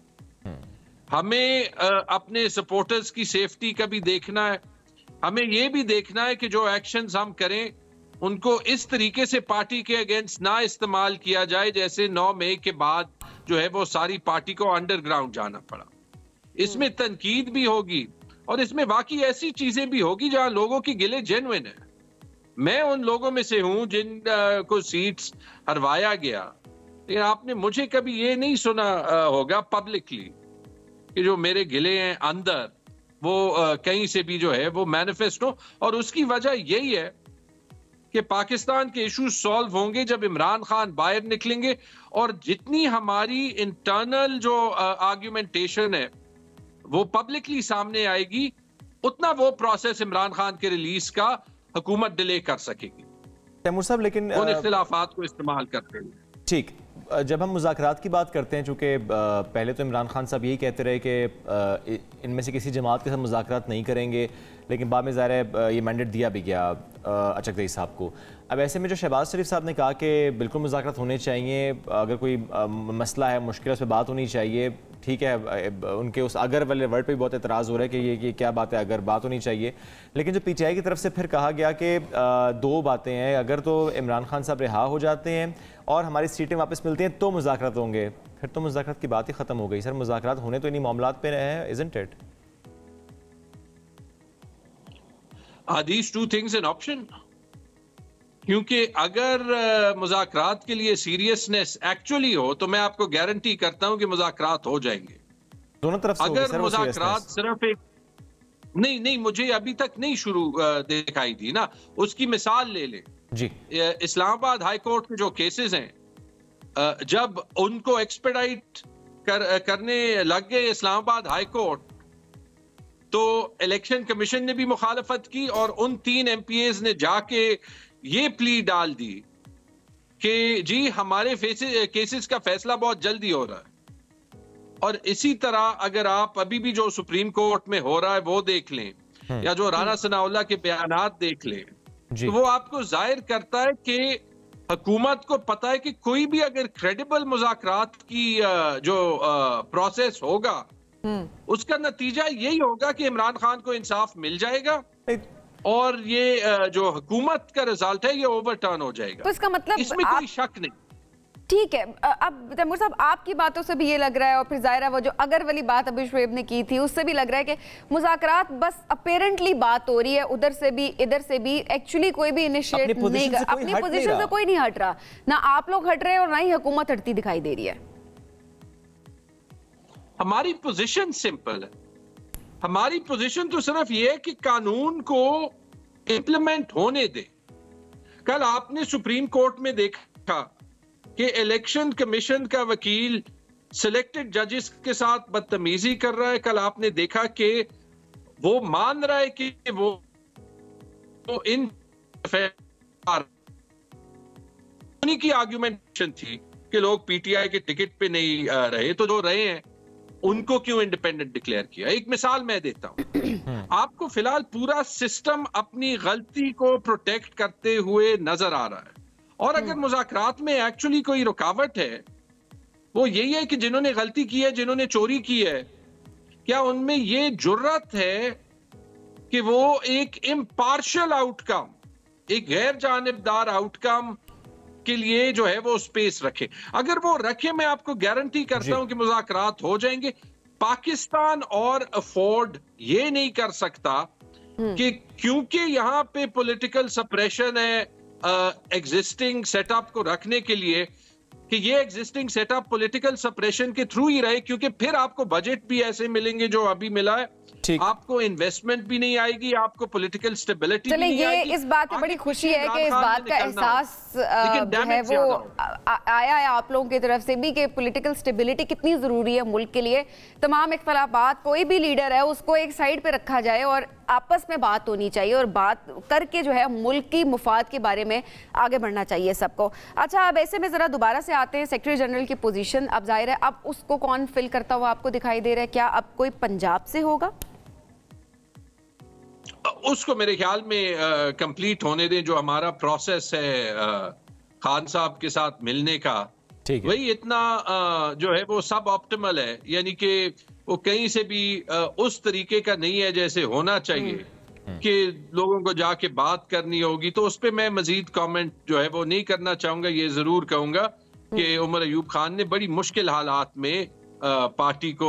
हमें अपने सपोर्टर्स की सेफ्टी का भी देखना है। हमें यह भी देखना है कि जो एक्शंस हम करें उनको इस तरीके से पार्टी के अगेंस्ट ना इस्तेमाल किया जाए जैसे 9 मई के बाद जो है वो सारी पार्टी को अंडरग्राउंड जाना पड़ा। इसमें तनकीद भी होगी और इसमें वाकई ऐसी चीजें भी होगी जहां लोगों की गिले जेन्युइन है। मैं उन लोगों में से हूं जिन को सीट्स हरवाया गया, लेकिन आपने मुझे कभी ये नहीं सुना होगा पब्लिकली कि जो मेरे गिले हैं अंदर वो कहीं से भी जो है वो मैनिफेस्ट हो। और उसकी वजह यही है कि पाकिस्तान के इश्यूज सॉल्व होंगे जब इमरान खान बाहर निकलेंगे, और जितनी हमारी इंटरनल जो आर्ग्यूमेंटेशन है वो पब्लिकली सामने आएगी, उतना वो प्रोसेस इमरान खान के रिलीज का हुकूमत डिले कर सकेगी तैमूर साहब। लेकिन उन इख्तिलाफात को इस्तेमाल करते हुए ठीक, जब हम मुज़ाकरात की बात करते हैं, चूँकि पहले तो इमरान खान साहब यही कहते रहे कि इनमें से किसी जमात के साथ मुज़ाकरात नहीं करेंगे, लेकिन बाद में ज़ाहिर है ये मैंडेट दिया भी गया अचकज़ई साहब को। अब ऐसे में जो शहबाज शरीफ साहब ने कहा कि बिल्कुल मुज़ाकरात होने चाहिए, अगर कोई मसला है मुश्किल उस पर बात होनी चाहिए, ठीक है। उनके उस अगर वाले वर्ड पे भी बहुत एतराज़ हो रहा है कि ये क्या बात है, अगर बात होनी चाहिए। लेकिन जो पीटीआई की तरफ से फिर कहा गया कि 2 बातें हैं, अगर तो इमरान खान साहब रिहा हो जाते हैं और हमारी सीटें वापस मिलती हैं तो मुज़ाकरात होंगे। फिर तो मुज़ाकरात की बात ही ख़त्म हो गई। सर, मुज़ाकरात होने तो इन्हीं मामलात पे है, isn't it? Are these two things an option? क्योंकि अगर मुज़ाकरात के लिए सीरियसनेस एक्चुअली हो तो मैं आपको गारंटी करता हूं कि मुज़ाकरात हो जाएंगे। दोनों तरफ से अगर मुज़ाकरात सिर्फ एक नहीं मुझे अभी तक नहीं शुरू दिखाई दी ना, उसकी मिसाल ले ले जी। इस्लामाबाद हाई कोर्ट के जो केसेस हैं, जब उनको एक्सपेडाइट करने लग गए इस्लामाबाद हाई कोर्ट, तो इलेक्शन कमीशन ने भी मुखालफत की और उन 3 MPAs ने जाके ये प्ली डाल दी कि जी हमारे केसेस का फैसला बहुत जल्दी हो रहा है। और इसी तरह अगर आप अभी भी जो सुप्रीम कोर्ट में हो रहा है वो देख लें, या जो राना सनाउल्लाह के बयानात देख लें, तो वो आपको जाहिर करता है कि हुकूमत को पता है कि कोई भी अगर क्रेडिबल मुज़ाकरात की जो प्रोसेस होगा, उसका नतीजा यही होगा कि इमरान खान को इंसाफ मिल जाएगा और ये जो हुकूमत का रिजल्ट है ये ओवरटर्न हो जाएगा। तो इसका मतलब इसमें कोई शक नहीं। ठीक है, अब तैमूर साहब आपकी बातों से भी ये लग रहा है, और फिर जाहिर है वो जो अगर वाली बात अभी शुएब ने की थी उससे भी लग रहा है कि मुज़ाकरात बस अपेरेंटली बात हो रही है, उधर से भी इधर से भी, एक्चुअली कोई भी इनिशिएट नहीं कर, अपनी पोजीशन से कोई नहीं हट रहा, ना आप लोग हट रहे हैं और ना ही हुकूमत हटती दिखाई दे रही है। हमारी पोजीशन सिंपल है, हमारी पोजीशन तो सिर्फ ये है कि कानून को इंप्लीमेंट होने दे। कल आपने सुप्रीम कोर्ट में देखा कि इलेक्शन कमीशन का वकील सिलेक्टेड जजेस के साथ बदतमीजी कर रहा है। कल आपने देखा कि वो मान रहा है कि वो इन उन्हीं की आर्गुमेंटेशन थी कि लोग पीटीआई के टिकट पे नहीं रहे, तो जो रहे हैं उनको क्यों इंडिपेंडेंट डिक्लेयर किया। एक मिसाल मैं देता हूं आपको, फिलहाल पूरा सिस्टम अपनी गलती को प्रोटेक्ट करते हुए नजर आ रहा है, और अगर मुज़ाकरात में एक्चुअली कोई रुकावट है वो यही है कि जिन्होंने गलती की है, जिन्होंने चोरी की है, क्या उनमें ये जुर्रत है कि वो एक इम्पार्शियल आउटकम, एक गैर जानिबदार आउटकम के लिए जो है वो स्पेस रखे। अगर वो रखे, मैं आपको गारंटी करता हूं कि मुज़ाकरात हो जाएंगे। पाकिस्तान और अफोर्ड ये नहीं कर सकता कि क्योंकि यहां पे पॉलिटिकल सप्रेशन है एग्जिस्टिंग सेटअप को रखने के लिए, कि ये एग्जिस्टिंग सेटअप पॉलिटिकल सप्रेशन के थ्रू ही रहे, क्योंकि फिर आपको बजट भी ऐसे मिलेंगे जो अभी मिला है, आपको इन्वेस्टमेंट भी नहीं आएगी, आपको पॉलिटिकल स्टेबिलिटी भी नहीं आएगी। इस बात में बड़ी खुशी है कि इस बात का एहसास जो है वो आया है आप लोगों की तरफ से भी कि पॉलिटिकल स्टेबिलिटी कितनी जरूरी है मुल्क के लिए। तमाम इख्तलाफात, कोई भी लीडर है उसको एक साइड पे रखा जाए और आपस में बात होनी चाहिए, और बात करके जो है मुल्क की मुफाद के बारे में आगे बढ़ना चाहिए सबको। अच्छा, अब ऐसे में जरा दोबारा से आते हैं सेक्रेटरी जनरल की पोजीशन। अब जाहिर है अब उसको कौन फिल करता हुआ आपको दिखाई दे रहा है? क्या अब कोई पंजाब से होगा? उसको मेरे ख्याल में कंप्लीट होने दें। जो हमारा प्रोसेस है खान साहब के साथ मिलने का, वही इतना जो है वो सब ऑप्टिमल है, यानी कि वो कहीं से भी उस तरीके का नहीं है जैसे होना चाहिए कि लोगों को जाके बात करनी होगी। तो उस पर मैं मजीद कमेंट जो है वो नहीं करना चाहूंगा। ये जरूर कहूंगा कि उमर अयूब खान ने बड़ी मुश्किल हालात में पार्टी को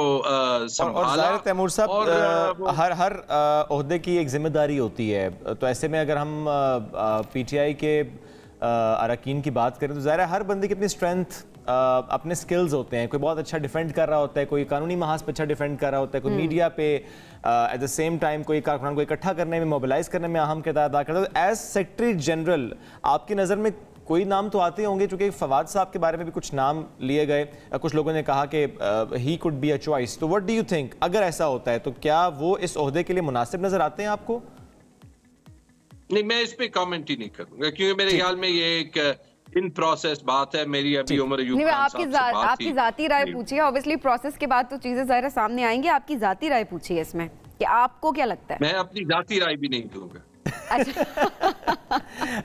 संभाला। और तैमूर साहब, हर ओहदे की एक जिम्मेदारी होती है, तो ऐसे में अगर हम पीटीआई के अरकान की बात करें तो ज़ाहिर है हर बंदे की अपनी स्ट्रेंथ, अपने स्किल्स होते हैं। कोई बहुत अच्छा डिफेंड कर रहा होता है, कोई कानूनी महाज पे अच्छा डिफेंड कर रहा होता है, कोई मीडिया पे एट द सेम टाइम कोई कारकुनान को इकट्ठा करने में, मोबिलाइज करने में अहम किरदार अदा करता है। तो एज सेक्रेटरी जनरल आपकी नज़र में कोई नाम तो आते होंगे, चूंकि फवाद साहब के बारे में भी कुछ नाम लिए गए, कुछ लोगों ने कहा कि he could be a choice. तो व्हाट डू यू थिंक, अगर ऐसा होता है तो क्या वो इस ओहदे के लिए मुनासिब नजर आते हैं आपको? नहीं, मैं इस पे कमेंट ही नहीं करूंगा, क्योंकि मेरे ख्याल में ये एक इन प्रोसेस बात है। मेरी अभी उमर अयूब खान साहब से बात थी। आपकी जाती राय पूछिए। ऑब्वियसली प्रोसेस के बाद तो चीजें ज़ाहिर सामने आएंगी। आपकी जाती राय पूछिए इसमें कि आपको क्या लगता है। मैं अपनी जाती राय भी नहीं दूंगा।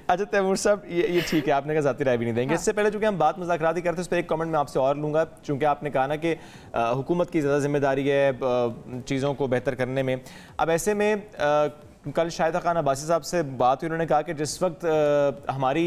अच्छा तैमूर साहब, ये ठीक है, आपने कहा जाती राय भी नहीं देंगे। इससे पहले चूंकि हम बात मुज़ाकरात ही करते हैं, उस पर एक कमेंट मैं आपसे और लूंगा, चूंकि आपने कहा ना कि हुकूमत की ज़्यादा जिम्मेदारी है चीज़ों को बेहतर करने में। अब ऐसे में कल शाहिदा खान अब्बासी साहब से बात हुई, उन्होंने कहा कि जिस वक्त हमारी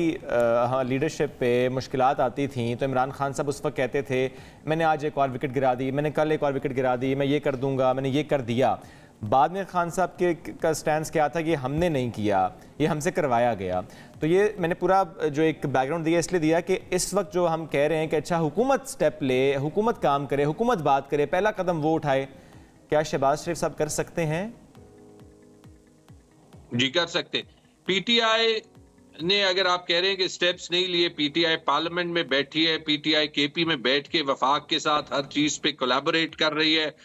लीडरशिप पे मुश्किलात आती थी तो इमरान खान साहब उस वक्त कहते थे मैंने आज एक और विकेट गिरा दी, मैंने कल एक और विकेट गिरा दी, मैं ये कर दूंगा, मैंने ये कर दिया। बाद में खान साहब के का स्टैंड क्या था कि हमने नहीं किया, ये हमसे करवाया गया। तो ये मैंने पूरा जो एक बैकग्राउंड दिया इसलिए दिया कि इस वक्त जो हम कह रहे हैं कि अच्छा हुकूमत स्टेप ले, हुकूमत काम करे, हुकूमत बात करे, पहला कदम वो उठाए, क्या शहबाज शरीफ साहब कर सकते हैं? जी कर सकते। पीटीआई ने, अगर आप कह रहे हैं कि स्टेप्स नहीं लिए, पीटीआई पार्लियामेंट में बैठी है, पीटीआई केपी में बैठ के वफाक के साथ हर चीज पे कोलैबोरेट कर रही है,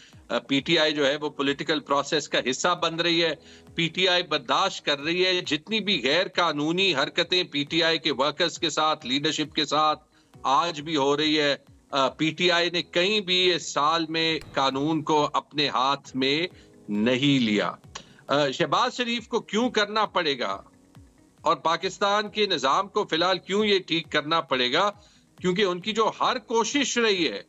पीटीआई जो है वो पॉलिटिकल प्रोसेस का हिस्सा बन रही है, पीटीआई बर्दाश्त कर रही है जितनी भी गैर कानूनी हरकतें पीटीआई के वर्कर्स के साथ, लीडरशिप के साथ आज भी हो रही है। पीटीआई ने कहीं भी इस साल में कानून को अपने हाथ में नहीं लिया। शहबाज शरीफ को क्यों करना पड़ेगा और पाकिस्तान के निजाम को फिलहाल क्यों ये ठीक करना पड़ेगा? क्योंकि उनकी जो हर कोशिश रही है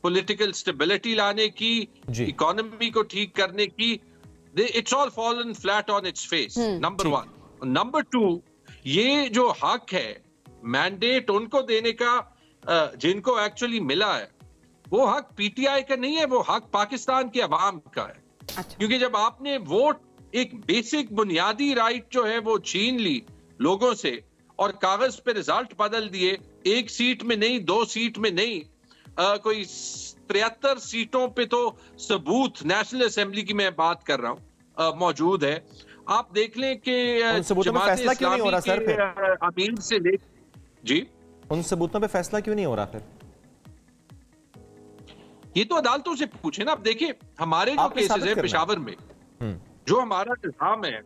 पॉलिटिकल स्टेबिलिटी लाने की, इकोनॉमी को ठीक करने की, it's all fallen flat on its face, number 1। Number 2, ये जो हक है मैंडेट उनको देने का जिनको एक्चुअली मिला है, वो हक पीटीआई का नहीं है, वो हक पाकिस्तान के अवाम का है। अच्छा। क्योंकि जब आपने वोट, एक बेसिक बुनियादी राइट जो है वो छीन ली लोगों से और कागज पे रिजल्ट बदल दिए, 1 सीट में नहीं, 2 सीट में नहीं, कोई 73 सीटों पे तो सबूत नेशनल असेंबली की मैं बात कर रहा हूं मौजूद है। आप देख लें कि जमात इस्लामी के अमीर से ले, जी उन सबूतों पे फैसला क्यों नहीं हो रहा? फिर ये तो अदालतों से पूछे ना। अब देखिए हमारे जो केसेस है पेशावर में, जो हमारा निजाम है,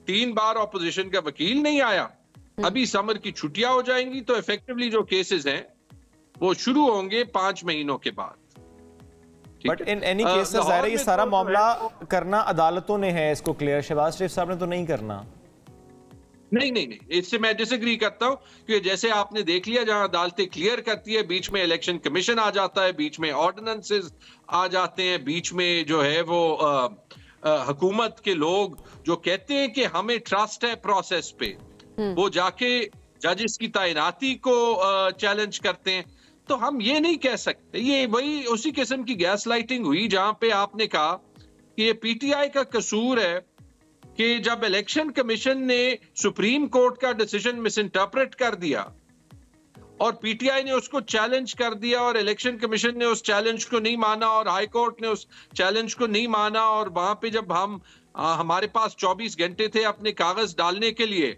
3 बार ऑपोजिशन का वकील नहीं आया, अभी समर की छुट्टियां हो जाएंगी तो इफेक्टिवली जो केसेस हैं वो शुरू होंगे 5 महीनों के बाद। बट इन एनी केस ज़ाहिर ये सारा मामला करना अदालतों ने है, इसको क्लियर शहबाज शरीफ साहब ने तो नहीं करना। नहीं, इससे मैं डिसएग्री करता हूं, क्योंकि जैसे आपने देख लिया जहां अदालतें क्लियर करती है, बीच में इलेक्शन कमीशन आ जाता है, बीच में ऑर्डिनेंसेस आ जाते हैं, बीच में जो है वो हुकूमत के लोग जो कहते हैं कि हमें ट्रस्ट है प्रोसेस पे, वो जाके जजेस की तैनाती को चैलेंज करते हैं। तो हम ये नहीं कह सकते, ये वही उसी किस्म की गैस लाइटिंग हुई जहां पे आपने कहा कि ये पीटीआई का कसूर है कि जब इलेक्शन कमीशन ने सुप्रीम कोर्ट का डिसीजन मिसइंटरप्रेट कर दिया और पीटीआई ने उसको चैलेंज कर दिया और इलेक्शन कमीशन ने उस चैलेंज को नहीं माना और हाई कोर्ट ने उस चैलेंज को नहीं माना, और वहां पे जब हमारे पास 24 घंटे थे अपने कागज डालने के लिए,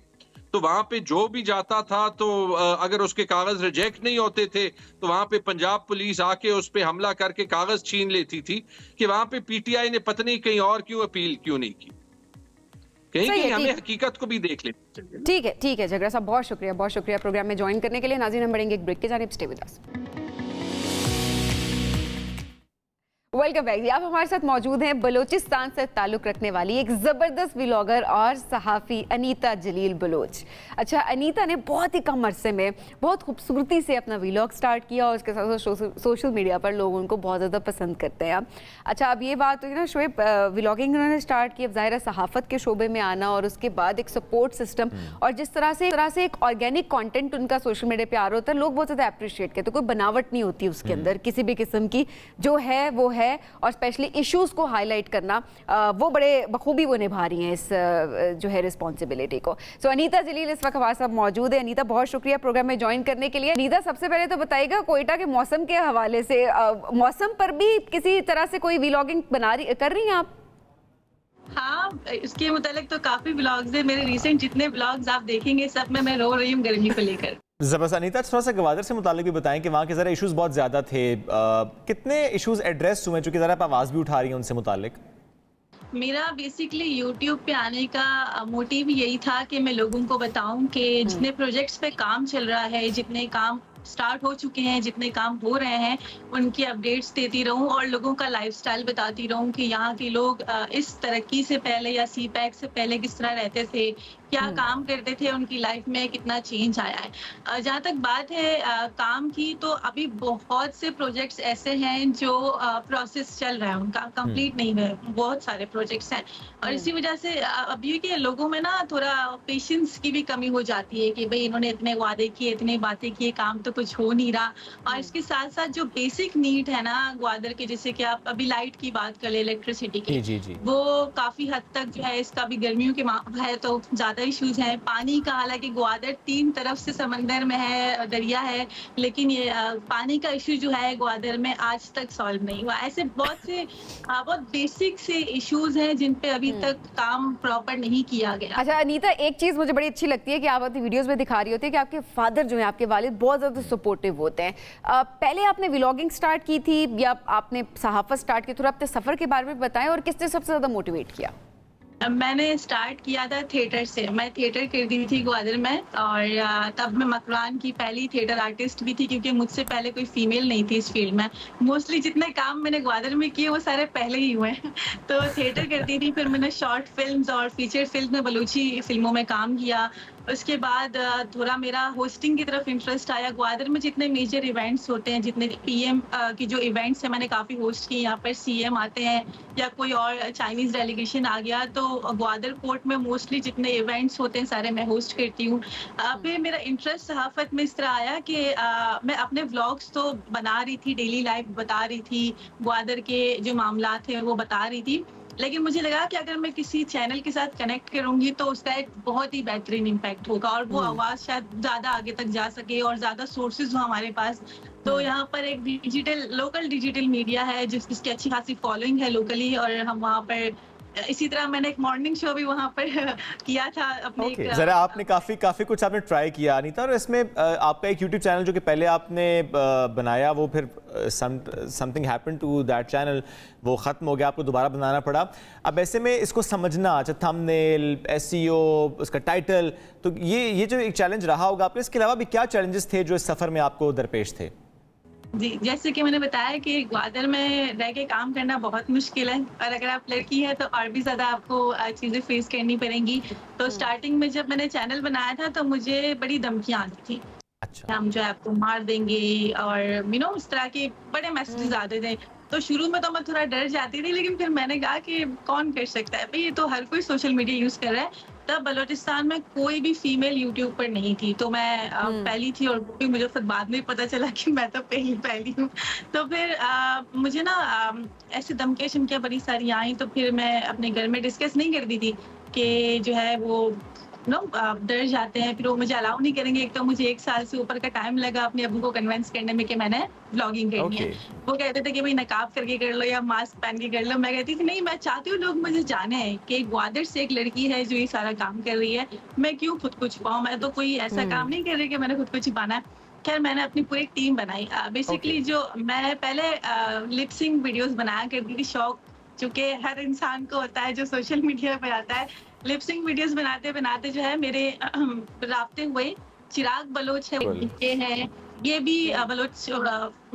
तो वहां पे जो भी जाता था तो अगर उसके कागज रिजेक्ट नहीं होते थे तो वहां पे पंजाब पुलिस आके उस पे हमला करके कागज छीन लेती थी कि वहां पे पीटीआई ने पता नहीं कहीं और क्यों अपील क्यों नहीं की। कहीं हमें हकीकत को भी देख लेते हैं। ठीक है झगड़ा साहब, बहुत शुक्रिया प्रोग्राम में ज्वाइन करने के लिए। नाज़रीन हम बढ़ेंगे एक ब्रेक के जानिब, stay with us. Welcome back. आप हमारे साथ मौजूद हैं बलूचिस्तान से ताल्लुक़ रखने वाली एक ज़बरदस्त व्लॉगर और सहाफ़ी अनीता जलील बलोच। अच्छा, अनीता ने बहुत ही कम अरसे में बहुत खूबसूरती से अपना व्लॉग स्टार्ट किया और उसके साथ सोशल मीडिया पर लोग उनको बहुत ज़्यादा पसंद करते हैं। अच्छा, अब ये बात हुई ना शोएब, व्लॉगिंग उन्होंने स्टार्ट की, अब ज़ाहिर है सहाफ़त के शोबे में आना और उसके बाद एक सपोर्ट सिस्टम और जिस तरह से एक ऑर्गेनिक कॉन्टेंट उनका सोशल मीडिया पर आ रहा होता है, लोग बहुत ज़्यादा अप्रिशिएट करते, कोई बनावट नहीं होती उसके अंदर किसी भी किस्म की, जो है वो है, और स्पेशली इश्यूज को हाईलाइट करना वो बड़े बखूबी वो निभा रही हैं इस जो है रिस्पॉन्सिबिलिटी को। सो अनीता जलील इस वक्त हमारे साथ मौजूद है। अनीता, बहुत शुक्रिया प्रोग्राम में ज्वाइन करने के लिए। अनीता, सबसे पहले तो बताइएगा कोयटा के मौसम के हवाले से, मौसम पर भी किसी तरह से कोई व्लॉगिंग कर रही हैं आप? हाँ, इसके मुतालिक तो काफी व्लॉग्स है मेरे। रिसेंट जितने व्लॉग्स आप देखेंगे सब में मैं रो रही हूँ गर्मी को लेकर। जबरदस्त। अनीता, थोड़ा सा गवादर से मुतालिक भी बताएं कि वहाँ के ज़रा इश्यूज़ बहुत ज़्यादा थे, कितने इश्यूज़ एड्रेस हुए, चूँकि ज़रा आप आवाज़ भी उठा रही हैं उनसे मुतालिक? मेरा बेसिकली यूट्यूब पे आने का मोटिव यही था कि मैं लोगों को बताऊं कि जितने प्रोजेक्ट्स पे काम चल रहा है, जितने काम स्टार्ट हो चुके हैं, जितने काम हो रहे हैं, उनकी अपडेट्स देती रहूं और लोगों का लाइफस्टाइल बताती रहूं कि यहाँ के लोग इस तरक्की से पहले या CPEC से पहले किस तरह रहते थे, क्या काम करते थे, उनकी लाइफ में कितना चेंज आया है। जहाँ तक बात है काम की, तो अभी बहुत से प्रोजेक्ट्स ऐसे हैं जो प्रोसेस चल रहा है, उनका कंप्लीट नहीं हुआ, बहुत सारे प्रोजेक्ट्स हैं और इसी वजह से अभी के लोगों में ना थोड़ा पेशेंस की भी कमी हो जाती है कि भाई इन्होंने इतने वादे किए, इतनी बातें किए, काम तो कुछ हो नहीं रहा। और इसके साथ साथ जो बेसिक नीड है ना ग्वादर के, जैसे कि आप अभी लाइट की बात कर ले, इलेक्ट्रिसिटी की, जी। वो काफी हद तक जो है, इसका भी गर्मियों के है तो ज्यादा इश्यूज है। पानी का, हालांकि ग्वादर 3 तरफ से समंदर में है, दरिया है, लेकिन ये पानी का इश्यू जो है ग्वादर में आज तक सॉल्व नहीं हुआ। ऐसे बहुत से बहुत बेसिक से इश्यूज हैं जिन पे अभी तक काम प्रॉपर नहीं किया गया। अच्छा अनीता, एक चीज मुझे बड़ी अच्छी लगती है कि आप अपनी वीडियोस में दिखा रही होती है कि आपके फादर जो है, आपके वालिद बहुत ज्यादा सपोर्टिव होते हैं। पहले आपने व्लॉगिंग स्टार्ट की थी या आपने सहाफत स्टार्ट की? थोड़ा अपने सफर के बारे में बताएं और किसने सबसे ज्यादा मोटिवेट किया? मैंने स्टार्ट किया था थिएटर से। मैं थिएटर करती थी ग्वादर में, और तब मैं मकरान की पहली थिएटर आर्टिस्ट भी थी, क्योंकि मुझसे पहले कोई फीमेल नहीं थी इस फील्ड में। मोस्टली जितने काम मैंने ग्वादर में किए वो सारे पहले ही हुए हैं। तो थिएटर करती थी, फिर मैंने शॉर्ट फिल्म्स और फीचर फिल्म में, बलूची फिल्मों में काम किया। उसके बाद थोड़ा मेरा होस्टिंग की तरफ इंटरेस्ट आया। ग्वादर में जितने मेजर इवेंट्स होते हैं, जितने पीएम की जो इवेंट्स हैं, मैंने काफ़ी होस्ट किए। यहाँ पर सीएम आते हैं या कोई और चाइनीज़ डेलीगेशन आ गया, तो ग्वादर पोर्ट में मोस्टली जितने इवेंट्स होते हैं सारे मैं होस्ट करती हूँ। फिर मेरा इंटरेस्ट सहाफ़त में इस तरह आया कि मैं अपने व्लॉग्स तो बना रही थी, डेली लाइफ बता रही थी, ग्वादर के जो मामला थे वो बता रही थी, लेकिन मुझे लगा कि अगर मैं किसी चैनल के साथ कनेक्ट करूंगी तो उसका एक बहुत ही बेहतरीन इम्पैक्ट होगा, और वो आवाज़ शायद ज़्यादा आगे तक जा सके और ज़्यादा सोर्सेज हो हमारे पास। तो यहाँ पर एक लोकल डिजिटल मीडिया है जिसकी अच्छी खासी फॉलोइंग है लोकली, और हम वहाँ पर इसी तरह मैंने एक मॉर्निंग शो भी वहाँ पर किया था अपने जरा आपने काफी कुछ आपने ट्राई किया अनीता, और इसमें आपका एक यूट्यूब चैनल जो कि पहले आपने बनाया, वो फिर something happened to that channel, वो ख़त्म हो गया, आपको दोबारा बनाना पड़ा। अब ऐसे में इसको समझना, अच्छा थंबनेल, एसईओ, उसका टाइटल, तो ये जो एक चैलेंज रहा होगा आपके, इसके अलावा भी क्या चैलेंजेस थे जो इस सफ़र में आपको दरपेश थे? जी, जैसे कि मैंने बताया कि ग्वादर में रह के काम करना बहुत मुश्किल है, और अगर आप लड़की है तो और भी ज़्यादा आपको चीज़ें फेस करनी पड़ेंगी। तो स्टार्टिंग में जब मैंने चैनल बनाया था तो मुझे बड़ी धमकियाँ आती थी। अच्छा, हम जो है आपको मार देंगे, और इस तरह के बड़े मैसेजेस आते थे। तो शुरू में तो मैं थोड़ा डर जाती थी, लेकिन फिर मैंने कहा कि कौन कर सकता है भाई, ये तो हर कोई सोशल मीडिया यूज़ कर रहा है। तब बलूचिस्तान में कोई भी फीमेल यूट्यूब पर नहीं थी, तो मैं पहली थी, और मुझे फिर बाद में पता चला कि मैं तो पहली हूँ। तो फिर मुझे ना ऐसे धमकियाँ बड़ी सारी आई, तो फिर मैं अपने घर में डिस्कस नहीं करती थी कि जो है वो डर जाते हैं, फिर वो मुझे अलाउ नहीं करेंगे। एक तो मुझे 1 साल से ऊपर का टाइम लगा अपने अब्बू को कन्विंस करने में कि मैंने व्लॉगिंग करनी है। वो कहते थे कि भाई नकाब करके कर लो या मास्क पहन के कर लो। मैं कहती थी नहीं, मैं चाहती हूँ लोग मुझे जाने कि ग्वादर से एक लड़की है जो ये सारा काम कर रही है, मैं क्यों खुद को छुपाऊं, मैं तो कोई ऐसा काम नहीं कर रही कि मैंने खुद को छिपाना है। खैर मैंने अपनी पूरी टीम बनाई। बेसिकली जो मैं पहले लिपसिंग वीडियोस बनाया करती थी, शौक चूंकि हर इंसान को होता है जो सोशल मीडिया पे आता है। लिपसिंग वीडियोस बनाते बनाते जो है मेरे राब्ते हुए चिराग बलोच है, ये है, ये भी बलोच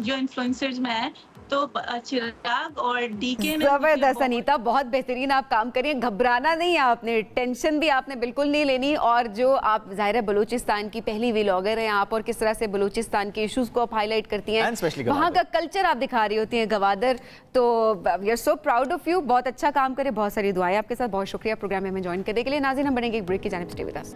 जो इन्फ्लुएंसर्स में है। तो चिराग और डीके ने जबरदस्त अनीता, बहुत बेहतरीन आप काम करिए, घबराना नहीं आपने, टेंशन भी आपने बिल्कुल नहीं लेनी। और जो आप ज़ाहिर है बलूचिस्तान की पहली व्लॉगर हैं आप, और किस तरह से बलूचिस्तान के इश्यूज को आप हाईलाइट करती हैं, वहाँ का कल्चर आप दिखा रही होती हैं, गवादर। तो we are so proud of you, बहुत अच्छा काम करें, बहुत सारी दुआएं आपके साथ। बहुत शुक्रिया प्रोग्राम में हमें ज्वाइन करने के लिए। नाज़रीन, हम बनेंगे एक ब्रेक की जानिब, stay with us.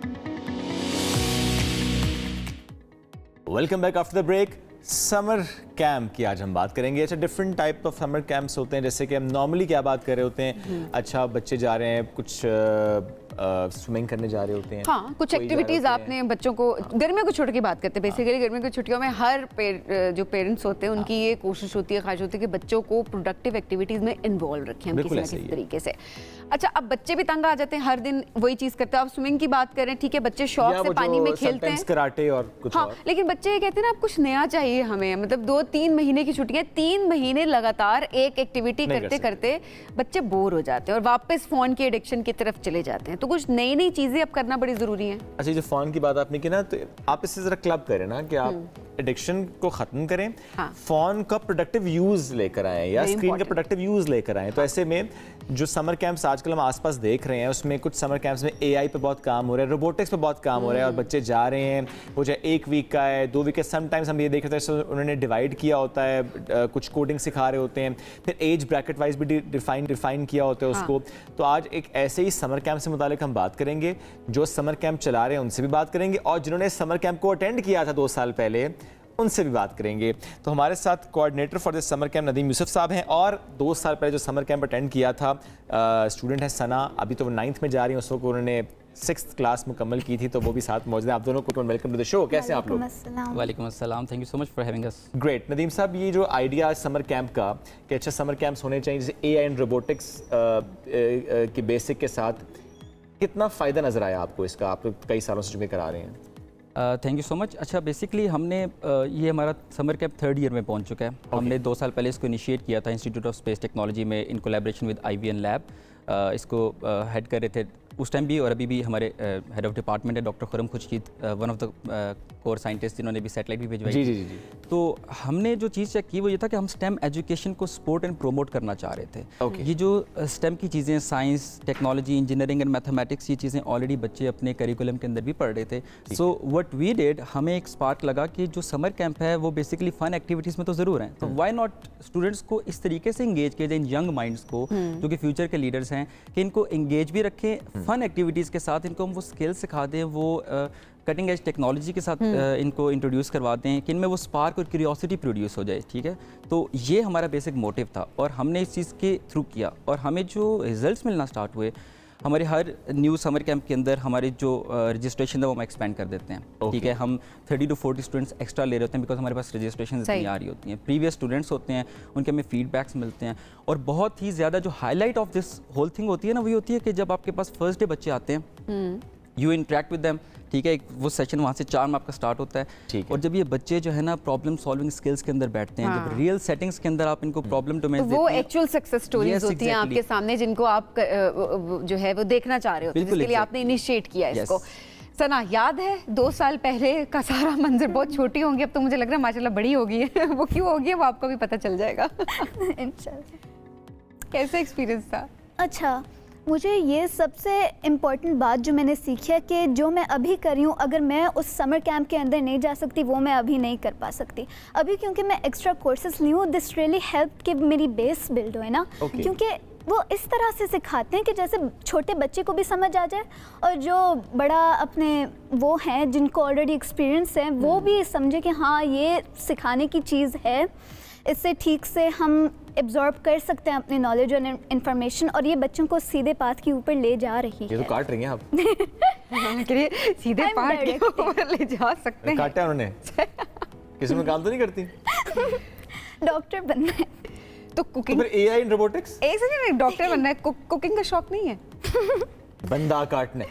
Welcome back after the break. Summer camp की आज हम बात करेंगे। अच्छा, different type of summer camps होते हैं, जैसे कि हम नॉर्मली क्या बात कर रहे होते हैं, अच्छा बच्चे जा रहे हैं, कुछ स्विमिंग करने जा रहे होते हैं, हाँ, कुछ एक्टिविटीज आपने बच्चों को, गर्मियों को छुट्टी की बात करते हैं बेसिकली। गर्मियों की छुट्टियों में हर जो पेरेंट्स होते हैं उनकी ये कोशिश होती है, ख्वाहिश होती है कि बच्चों को प्रोडक्टिव एक्टिविटीज में इन्वॉल्व रखें हम किसी न किसी तरीके से। अच्छा, अब बच्चे भी तंग आ जाते हैं, हर दिन वही चीज करते हैं। आप स्विमिंग की बात करें, ठीक है, बच्चे शौक से पानी में खेलते हैं, कराटे और कुछ हाँ, लेकिन बच्चे ये कहते हैं ना, आप कुछ नया चाहिए हमें, मतलब 2-3 महीने की छुट्टियां, 3 महीने लगातार एक एक्टिविटी करते करते बच्चे बोर हो जाते हैं और वापस फोन की एडिक्शन की तरफ चले जाते हैं। तो कुछ नई नई चीजें अब करना बड़ी जरूरी है। अच्छा, जो फोन की बात आपने की ना, तो आप इससे जरा क्लब करें ना कि आप एडिक्शन को खत्म करें, हाँ। फोन का प्रोडक्टिव यूज लेकर आए या स्क्रीन का प्रोडक्टिव यूज लेकर आए। तो ऐसे में जो समर कैंप्स आजकल हम आसपास देख रहे हैं, उसमें कुछ समर कैंप्स में एआई पे बहुत काम हो रहा है, रोबोटिक्स पे बहुत काम हो रहा है, और बच्चे जा रहे हैं, वो चाहे 1 वीक का है, 2 वीक का, समटाइम्स हम ये देख रहे हैं उन्होंने डिवाइड किया होता है, कुछ कोडिंग सिखा रहे होते हैं, फिर एज ब्रैकेट वाइज भी डिफाइन किया होता है उसको। तो आज एक ऐसे ही समर कैंप से मुतालिक हम बात करेंगे, जो समर कैंप चला रहे हैं उनसे भी बात करेंगे, और जिन्होंने समर कैंप को अटेंड किया था 2 साल पहले उनसे भी बात करेंगे। तो हमारे साथ coordinator for this summer camp Nadeem Yusuf साहब हैं, और 2 साल पहले जो समर कैंप अटेंड किया था स्टूडेंट है सना, अभी तो वो 9th में जा रही हैं, उस वक्त उन्होंने 6th क्लास मुकम्मल की थी, तो वो भी साथ मौजूद हैं। आप दोनों को वेलकम टू द शो। कैसे हैं आप लोग? वालेकुम अस्सलाम, thank you so much for having us. Great. Nadeem साहब, ये जो आइडिया समर कैंप का कि अच्छा समर कैंप्स होने चाहिए जैसे AI एंड रोबोटिक्स की बेसिक के साथ, कितना फ़ायदा नज़र आया आपको इसका? आप लोग कई सालों से चुके करा रहे हैं। Thank you so much. अच्छा, बेसिकली हमने ये हमारा समर कैंप 3rd ईयर में पहुंच चुका है। हमने 2 साल पहले इसको इनिशिएट किया था इंस्टीट्यूट ऑफ स्पेस टेक्नोलॉजी में in collaboration with IVN lab. इसको हेड कर रहे थे उस टाइम भी और अभी भी हमारे हेड ऑफ डिपार्टमेंट है doctor Khurram Khurshid, one of the core scientist जिन्होंने भी सैटेलाइट भी भिजवाई। जी। तो हमने जो चीज़ चेक की वो ये था कि हम स्टेम एजुकेशन को सपोर्ट एंड प्रोमोट करना चाह रहे थे। ये जो स्टेम की चीज़ें, science, technology, engineering and mathematics, ये चीज़ें ऑलरेडी बच्चे अपने करिकुलम के अंदर भी पढ़ रहे थे। सो व्हाट वी डिड, हमें एक स्पार्क लगा कि जो समर कैंप है वो बेसिकली फन एक्टिविटीज़ में तो ज़रूर हैं, तो व्हाई नॉट स्टूडेंट्स को इस तरीके से इंगेज किया जाए इन यंग माइंड्स को जो कि फ्यूचर के लीडर्स हैं, कि इनको इंगेज भी रखें फन एक्टिविटीज़ के साथ, इनको हम वो स्किल सिखा दें, वो कटिंग एज टेक्नोलॉजी के साथ इनको इंट्रोड्यूस करवाते हैं कि इनमें वो स्पार्क और क्यूरियोसिटी प्रोड्यूस हो जाए। ठीक है, तो ये हमारा बेसिक मोटिव था और हमने इस चीज़ के थ्रू किया और हमें जो रिजल्ट्स मिलना स्टार्ट हुए, हमारे हर न्यू समर कैंप के अंदर हमारे जो रजिस्ट्रेशन है वो हम एक्सपेंड कर देते हैं। ठीक है, हम 30 to 40 स्टूडेंट्स एक्स्ट्रा ले रहे होते हैं बिकॉज हमारे पास रजिस्ट्रेशन इतनी आ रही होती हैं। प्रीवियस स्टूडेंट्स होते हैं, उनके हमें फीडबैक्स मिलते हैं और बहुत ही ज़्यादा जो highlight of this whole thing होती है ना, वही होती है कि जब आपके पास फर्स्ट डे बच्चे आते हैं, यू इंटरेक्ट विद देम। ठीक है, वो सेशन वहाँ से 4 में आपका स्टार्ट होता है और जब ये बच्चे जो है ना प्रॉब्लम सॉल्विंग स्किल्स के अंदर बैठते हैं, जब रियल सेटिंग्स के अंदर आप इनको प्रॉब्लम डोमेन देते हैं, वो एक्चुअल सक्सेस स्टोरीज होती हैं आपके सामने, जिनको आप जो है वो देखना चाह रहे हो, इसके लिए आपने इनिशिएट किया इसको। सना, याद है 2 साल पहले का सारा मंजर? बहुत छोटी होंगी अब तो, मुझे लग रहा है माशाल्लाह बड़ी होगी है। वो क्यों होगी वो आपको भी पता चल जाएगा इंशाल्लाह। कैसा एक्सपीरियंस था? अच्छा, मुझे ये सबसे इम्पॉर्टेंट बात जो मैंने सीखी है कि जो मैं अभी कर रही हूँ, अगर मैं उस समर कैंप के अंदर नहीं जा सकती, वो मैं अभी नहीं कर पा सकती। अभी क्योंकि मैं एक्स्ट्रा कोर्सेज ली हूँ, दिस रियली हेल्प कि मेरी बेस बिल्ड हो ना, क्योंकि वो इस तरह से सिखाते हैं कि जैसे छोटे बच्चे को भी समझ आ जाए और जो बड़ा अपने वो हैं जिनको ऑलरेडी एक्सपीरियंस है वो भी समझे कि हाँ ये सिखाने की चीज़ है, इससे ठीक से हम एब्जॉर्ब कर सकते हैं अपनी नॉलेज और इन्फॉर्मेशन, और ये बच्चों को सीधे पाथ के ऊपर ले जा रही है। ये तो काट रही हैं आप सीधे पाथ के ऊपर ले जा सकते हैं। काटा उन्होंने किसी में काम तो नहीं करती? डॉक्टर बनना है तो कुकिंग, फिर AI एंड रोबोटिक्स, एक से नहीं डॉक्टर बनना है, कुकिंग का शौक नहीं है? बंदा काटने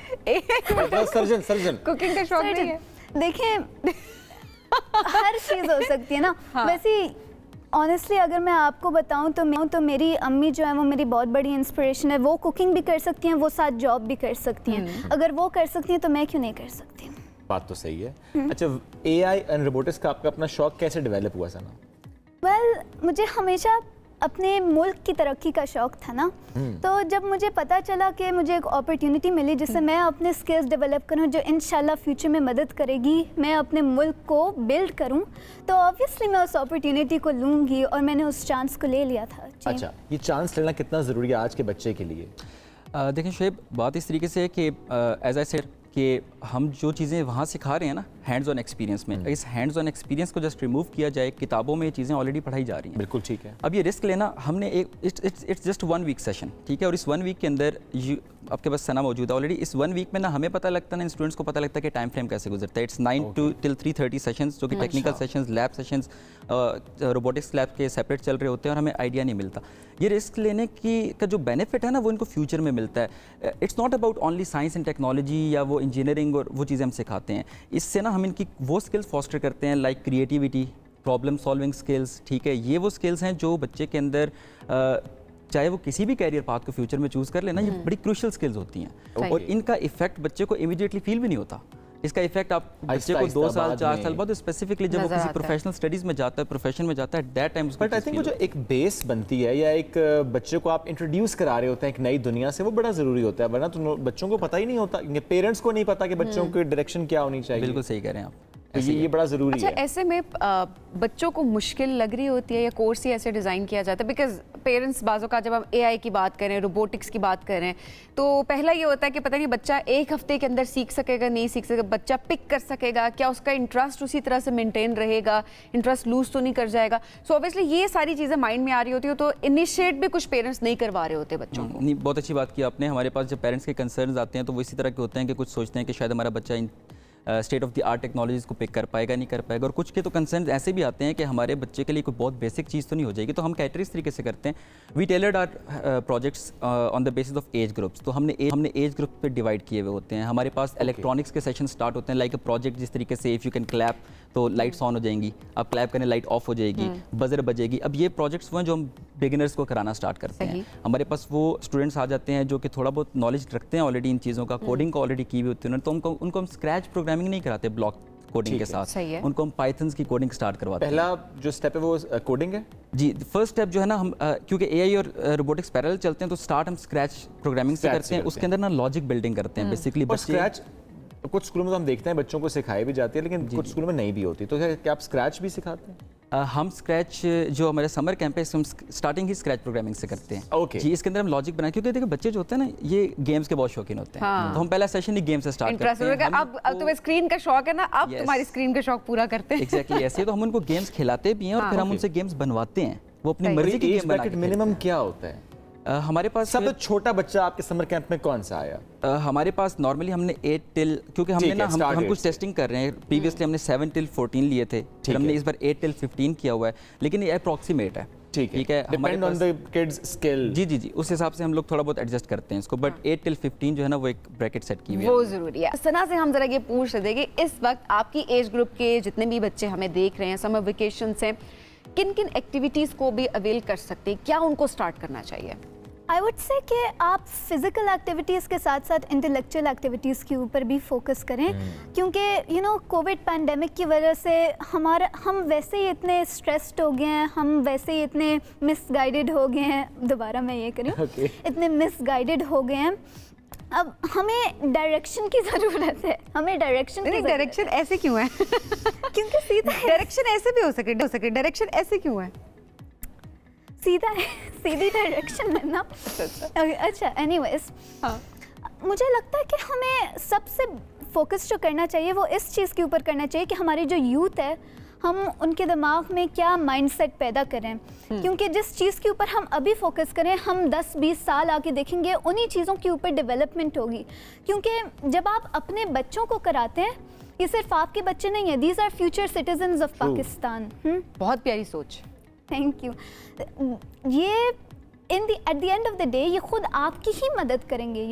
सर्जन कुकिंग का शौक नहीं है? देखिए हर चीज़ हो सकती है ना। वैसे ऑनेस्टली अगर मैं आपको बताऊं तो मेरी अम्मी जो है वो मेरी बहुत बड़ी इंस्पिरेशन है। वो कुकिंग भी कर सकती हैं, वो साथ जॉब भी कर सकती हैं। अगर वो कर सकती हैं तो मैं क्यों नहीं कर सकती? बात तो सही है। अच्छा, AI एंड रोबोटिक्स का आपका अपना शौक कैसे डेवलप हुआ सना? वेल, मुझे हमेशा अपने मुल्क की तरक्की का शौक था ना, तो जब मुझे पता चला कि मुझे एक अपॉर्चुनिटी मिली जिससे मैं अपने स्किल्स डेवलप करूं जो इंशाल्लाह फ्यूचर में मदद करेगी, मैं अपने मुल्क को बिल्ड करूं, तो ऑब्वियसली मैं उस अपॉर्चुनिटी को लूँगी और मैंने उस चांस को ले लिया था। अच्छा, ये चांस लेना कितना ज़रूरी है आज के बच्चे के लिए? देखें शुएब, बात इस तरीके से है कि एज आई सेड कि हम जो चीज़ें वहाँ सिखा रहे हैं ना हैंड्स ऑन एक्सपीरियंस में, इस हैंड्स ऑन एक्सपीरियंस को जस्ट रिमूव किया जाए, किताबों में ये चीज़ें ऑलरेडी पढ़ाई जा रही हैं। बिल्कुल ठीक है। अब ये रिस्क लेना, हमने एक इट्स जस्ट 1 वीक सेशन, ठीक है, और इस 1 वीक के अंदर आपके पास सना मौजूद है ऑलरेडी। इस 1 वीक में ना हमें पता लगता है ना स्टूडेंट्स को पता लगता है कि टाइम फ्रेम कैसे गुजरता है। इट्स 9 till 3:30 सेशंस, जो कि technical sessions, lab sessions, robotics lab के सेपरेट चल रहे होते हैं और हमें आइडिया नहीं मिलता। ये रिस्क लेने की का जो बेनिफिट है ना वो इनको फ्यूचर में मिलता है। It's not about only science and technology या वो इंजीनियरिंग और वो चीज़ें हम सिखाते हैं। इससे ना हम इनकी वो स्किल्स फॉस्टर करते हैं like creativity, problem solving skills. ठीक है, ये वो स्किल्स हैं जो बच्चे के अंदर चाहे वो किसी भी कैरियर पाथ को फ्यूचर में चूज़ कर लेना, ये बड़ी क्रूशियल स्किल्स होती हैं और इनका इफेक्ट बच्चे को इमीडिएटली फील भी नहीं होता। इसका इफेक्ट आप बच्चे को 2 साल 4 साल बाद स्पेसिफिकली जब वो किसी प्रोफेशनल स्टडीज़ में जाता है, प्रोफेशन में जाता है, that time. But I think वो जो एक बेस बनती है या एक बच्चे को आप इंट्रोड्यूस करा रहे होते हैं एक नई दुनिया से, वो बड़ा ज़रूरी होता है, वरना तो बच्चों को पता ही नहीं होता, पेरेंट्स को नहीं पता कि बच्चों की डायरेक्शन क्या होनी चाहिए। बिल्कुल सही कह रहे हैं आप, तो ये बड़ा ज़रूरी है। ऐसे में बच्चों को मुश्किल लग रही होती है या कोर्स ही ऐसे डिज़ाइन किया जाता है? बिकॉज पेरेंट्स बाजों का जब हम AI की बात करें, रोबोटिक्स की बात करें, तो पहला ये होता है कि पता नहीं बच्चा एक हफ्ते के अंदर सीख सकेगा, नहीं सीख सकेगा, बच्चा पिक कर सकेगा, क्या उसका इंटरेस्ट उसी तरह से मेंटेन रहेगा, इंटरेस्ट लूज तो नहीं कर जाएगा। सो ऑब्वियसली ये सारी चीज़ें माइंड में आ रही होती है, तो इनिशिएट भी कुछ पेरेंट्स नहीं करवा रहे होते बच्चों को। नहीं, बहुत अच्छी बात की आपने। हमारे पास जब पेरेंट्स के कंसर्न्स आते हैं तो वो इसी तरह के होते हैं कि कुछ सोचते हैं कि शायद हमारा बच्चा state of the art technologies को पिक कर पाएगा, नहीं कर पाएगा, और कुछ के तो कंसर्न ऐसे भी आते हैं कि हमारे बच्चे के लिए कोई बहुत बेसिक चीज़ तो नहीं हो जाएगी। तो हम कैटर इस तरीके से करते हैं, we tailored our projects on the basis of age groups. तो हमने एज ग्रुप पे डिवाइड किए हुए होते हैं। हमारे पास इलेक्ट्रॉनिक्स के सेशन स्टार्ट होते हैं, लाइक अ प्रोजेक्ट जिस तरीके से इफ़ यू कैन क्लैप तो लाइट्स ऑन हो जाएंगी, आप क्लैप करें लाइट ऑफ हो जाएगी, बजर बजेगी। अब ये प्रोजेक्ट्स वो हैं जो हम बिगिनर्स को कराना स्टार्ट करते हैं। हमारे पास वो स्टूडेंट्स आ जाते हैं जो कि थोड़ा बहुत नॉलेज रखते हैं ऑलरेडी इन चीज़ों का, कोडिंग को ऑलरेडी की हुई होती है, तो उनको हम स्क्रैच प्रोग्रामिंग नहीं कराते ब्लॉक कोडिंग के साथ, उनको हम पाइथन्स की कोडिंग स्टार्ट करवाते हैं। पहला जो स्टेप है वो कोडिंग है जी। फर्स्ट स्टेप जो है ना, हम क्योंकि AI और रोबोटिक्स पैरेलल चलते हैं, तो स्टार्ट हम स्क्रैच प्रोग्रामिंग से करते हैं। उसके अंदर ना लॉजिक बिल्डिंग करते हैं बेसिकली। स्क्रैच कुछ स्कूलों में तो हम देखते हैं बच्चों को सिखाई भी जाती है, लेकिन कुछ स्कूलों में नहीं भी होती। तो क्या आप स्क्रैच भी सिखाते हैं? हम स्क्रैच जो हमारे समर कैंप है हम स्टार्टिंग ही स्क्रैच प्रोग्रामिंग से करते हैं। ओके जी, इसके अंदर हम लॉजिक बनाए, क्योंकि देखिए बच्चे जो होते हैं ना ये गेम्स के बहुत शौकीन होते हैं। तो हम पहला सेशन ही गेम से स्टार्ट करते हैं। अब तुम्हें स्क्रीन का शौक है ना, अब तुम्हारी स्क्रीन का शौक पूरा करते हैं। एग्जैक्टली ऐसे। तो हम उनको गेम्स खिलाते भी हैं और फिर हम उनसे गेम्स बनवाते हैं। वो अपनी मर्जी की गेम बनाते हैं। मिनिमम क्या होता है? हमारे पास सबसे छोटा बच्चा आपके समर कैंप में कौन सा आया? हमारे पास नॉर्मली हमने 8 till, क्योंकि हमने ना हम कुछ टेस्टिंग कर रहे हैं। प्रीवियसली हमने 7 till 14 लिए थे, फिर हमने इस बार 8 till 15 किया हुआ है, लेकिन ये अप्रॉक्सीमेट है। ठीक है, depend on the kids skill. जी जी जी, उस हिसाब से हम लोग थोड़ा बहुत एडजस्ट करते हैं इसको, बट 8 till 15 जो है ना वो एक ब्रैकेट सेट की हुई है, वो जरूरी है। सना से हम जरा ये पूछ रहे थे कि इस वक्त आपकी एज ग्रुप के जितने भी बच्चे हमें देख रहे हैं, समर वेकेशन से किन किन एक्टिविटीज को भी अवेल कर सकते हैं, क्या उनको स्टार्ट करना चाहिए? आई वुड से कि आप फिज़िकल एक्टिविटीज़ के साथ साथ इंटेलेक्चुअल एक्टिविटीज़ के ऊपर भी फोकस करें, क्योंकि कोविड पैंडेमिक की वजह से हम वैसे ही इतने स्ट्रेस्ड हो गए हैं, हम वैसे ही इतने मिसगाइडेड हो गए हैं, दोबारा मैं ये करूँ, इतने मिसगाइडेड हो गए हैं। अब हमें डायरेक्शन की ज़रूरत है, हमें डायरेक्शन ऐसे क्यों है? क्योंकि सीधा डायरेक्शन ऐसे भी हो सके, डायरेक्शन ऐसे क्यों है? सीधी डायरेक्शन में ना। अच्छा, एनीवेज, मुझे लगता है कि हमें सबसे फोकस जो करना चाहिए वो इस चीज़ के ऊपर करना चाहिए कि हमारी जो यूथ है, हम उनके दिमाग में क्या माइंडसेट पैदा करें। क्योंकि जिस चीज़ के ऊपर हम अभी फोकस करें, हम 10-20 साल आके देखेंगे उन्हीं चीज़ों के ऊपर डेवलपमेंट होगी। क्योंकि जब आप अपने बच्चों को कराते हैं, ये सिर्फ आपके बच्चे नहीं है, these are future citizens of Pakistan. बहुत प्यारी सोच, थैंक यू। ये at the end of the day ये खुद आपकी ही मदद करेंगे,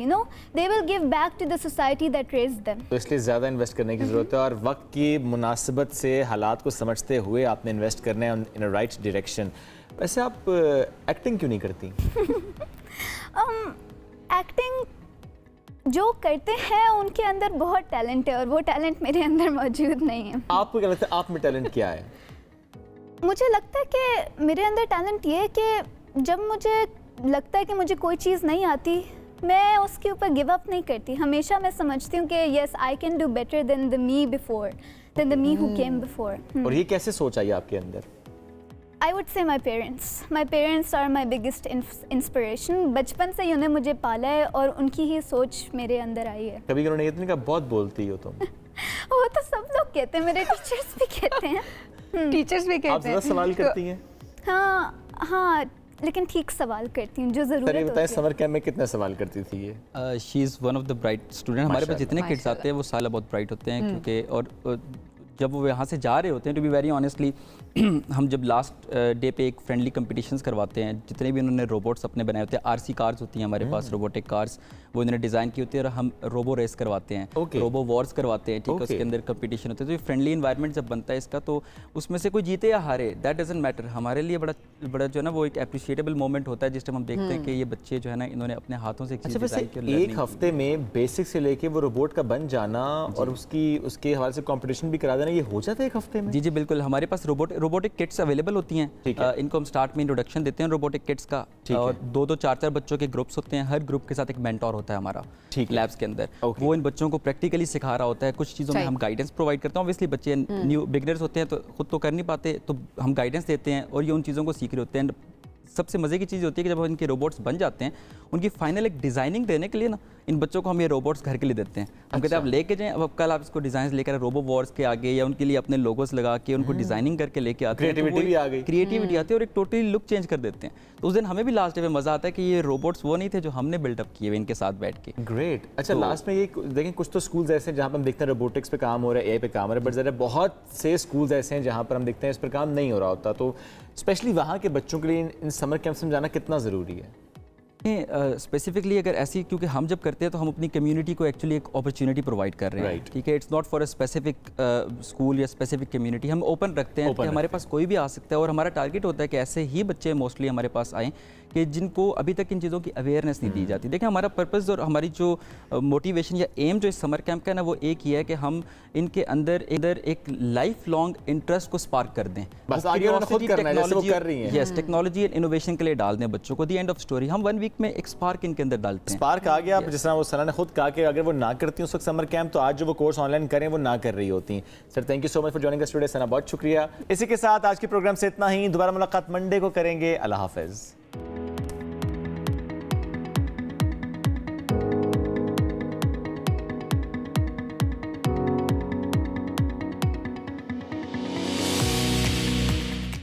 they will give back to the society that raised them। तो इसलिए ज़्यादा इन्वेस्ट करने की ज़रूरत है, और वक्त की मुनासिबत से हालात को समझते हुए आपने इन्वेस्ट करना है इन अ राइट डायरेक्शन। वैसे आप एक्टिंग क्यों नहीं करती? एक्टिंग जो करते हैं उनके अंदर बहुत टैलेंट है, और वो टैलेंट मेरे अंदर मौजूद नहीं है। आपको क्या लगता है आप में टैलेंट क्या है? मुझे लगता है कि मेरे अंदर टैलेंट ये है कि जब मुझे लगता है कि मुझे कोई चीज़ नहीं आती, मैं उसके ऊपर गिव अप नहीं करती। हमेशा मैं समझती हूँ कि yes, I can do better than the me before, than the me who came before. और ये कैसे सोच आई आपके अंदर? I would say my parents are my biggest inspiration. बचपन से उन्होंने मुझे पाला है और उनकी ही सोच मेरे अंदर आई है। कभी उन्होंने इतनी का बहुत बोलती हो तुम? वो तो सब लोग कहते हैं, मेरे टीचर्स भी कहते हैं। टीचर्स भी कहते हैं। आप ज़्यादा सवाल करती हैं? हाँ, लेकिन ठीक सवाल करती हूँ जो ज़रूरत होती है। बताएं, समर कैंप में कितने सवाल करती थी ये? She is one of the bright student. हमारे पास जितने किड्स आते हैं वो साला बहुत ब्राइट होते हैं, क्योंकि और जब वो यहाँ से जा रहे होते हैं, टू बी वेरी ऑनेस्टली, हम जब लास्ट डे पे एक फ्रेंडली कंपटीशंस करवाते हैं, जितने भी उन्होंने रोबोट्स अपने बनाए होते हैं, आरसी कार्स होती हैं हमारे पास, रोबोटिक कार्स, वो इन्होंने डिज़ाइन की होती है, और हम रोबो रेस करवाते हैं, रोबो वॉर्स करवाते हैं, ठीक है, उसके अंदर कंपटीशन होते हैं। तो ये फ्रेंडली इन्वायरमेंट जब बनता है इसका, तो उसमें से कोई जीते या हारे, दैट डजंट मैटर। हमारे लिए बड़ा जो है ना वो एक अप्रिशिएटेबल मोमेंट होता है, जिस टाइम हम देखते हैं कि ये बच्चे जो है ना इन्होंने अपने हाथों से एक हफ्ते में बेसिक से लेके वो रोबोट का बन जाना और उसके हवाले से कंपटीशन भी करा देना, ये हो जाता है एक हफ्ते में? जी बिल्कुल। हमारे पास रोबोटिक किट्स अवेलेबल होती हैं, इनको हम स्टार्ट में इंट्रोडक्शन देते हैं रोबोटिक किट्स का, और 2-2, 4-4 बच्चों के ग्रुप्स होते हैं, हर ग्रुप के साथ एक मेंटोर होता है हमारा लैब्स के अंदर। वो इन बच्चों को प्रैक्टिकली सिखा रहा होता है, कुछ चीज़ों में हम गाइडेंस प्रोवाइड करते हैं। ऑब्वियसली बच्चे न्यू बिगिनर्स होते हैं तो खुद तो कर नहीं पाते, तो हम गाइडेंस देते हैं और ये उन चीज़ों को सीख रहे होते हैं। सबसे मज़े की चीज़ होती है कि जब इनके रोबोट्स बन जाते हैं, उनकी फाइनल एक डिज़ाइनिंग देने के लिए ना इन बच्चों को हम ये रोबोट्स घर के लिए देते हैं। हम कहते हैं आप लेके जाएं, अब कल आप इसको डिज़ाइन लेकर रोबो वॉर्स के आगे या उनके लिए अपने लोगोस लगा के उनको डिज़ाइनिंग करके लेके आते हैं, क्रिएटिविटी भी आ गई, क्रिएटिविटी आती है और एक टोटली लुक चेंज कर देते हैं। तो उस दिन हमें भी लास्ट डे में मज़ा आता है कि ये रोबोट्स वो नहीं थे जो हमने बिल्डअप किए हुए इनके साथ बैठ के। ग्रेट। अच्छा, लास्ट में ये देखें, कुछ तो स्कूल्स ऐसे हैं जहाँ पर हम देखते हैं रोबोटिक्स पे काम हो रहा है, एआई पे काम हो रहा है, बट ज़रा बहुत से स्कूल्स ऐसे हैं जहाँ पर हम देखते हैं इस पर काम नहीं हो रहा होता। तो स्पेशली वहाँ के बच्चों के लिए इन समर कैंप्स में जाना कितना ज़रूरी है? स्पेसिफिकली अगर ऐसी, क्योंकि हम जब करते हैं तो हम अपनी कम्युनिटी को एक्चुअली एक अपॉर्चुनिटी प्रोवाइड कर रहे हैं, ठीक है। It's not for a specific school या स्पेसिफिक कम्युनिटी, हम ओपन रखते हैं कि हमारे पास कोई भी आ सकता है और हमारा टारगेट होता है कि ऐसे ही बच्चे मोस्टली हमारे पास आएँ कि जिनको अभी तक इन चीज़ों की अवेयरनेस नहीं दी जाती। देखिए, हमारा पर्पज़ और हमारी जो मोटिवेशन या एम जो इस समर कैंप का है ना, वो एक ही है कि हम इनके अंदर एक लाइफ लॉन्ग इंटरेस्ट को स्पार्क कर दें। बस आगे उन्होंने खुद करना है, जैसे वो कर रही हैं। यस, टेक्नोलॉजी एंड इनोवेशन के लिए डाल दें बच्चों को। दी एंड ऑफ स्टोरी हम 1 वीक में एक स्पार्क इनके अंदर डालते हैं। स्पार्क आ गया। जिस तरह वो सना ने खुद कहा कि अगर वो ना करती उस वक्त समर कैंप, तो आज जो वो कोर्स ऑनलाइन करें वो ना कर रही होती। Sir, thank you so much for joining us today. Sana, बहुत शुक्रिया। इसी के साथ आज के प्रोग्राम से इतना ही। दोबारा मुलाकात मंडे को करेंगे। अल्लाह हाफिज़।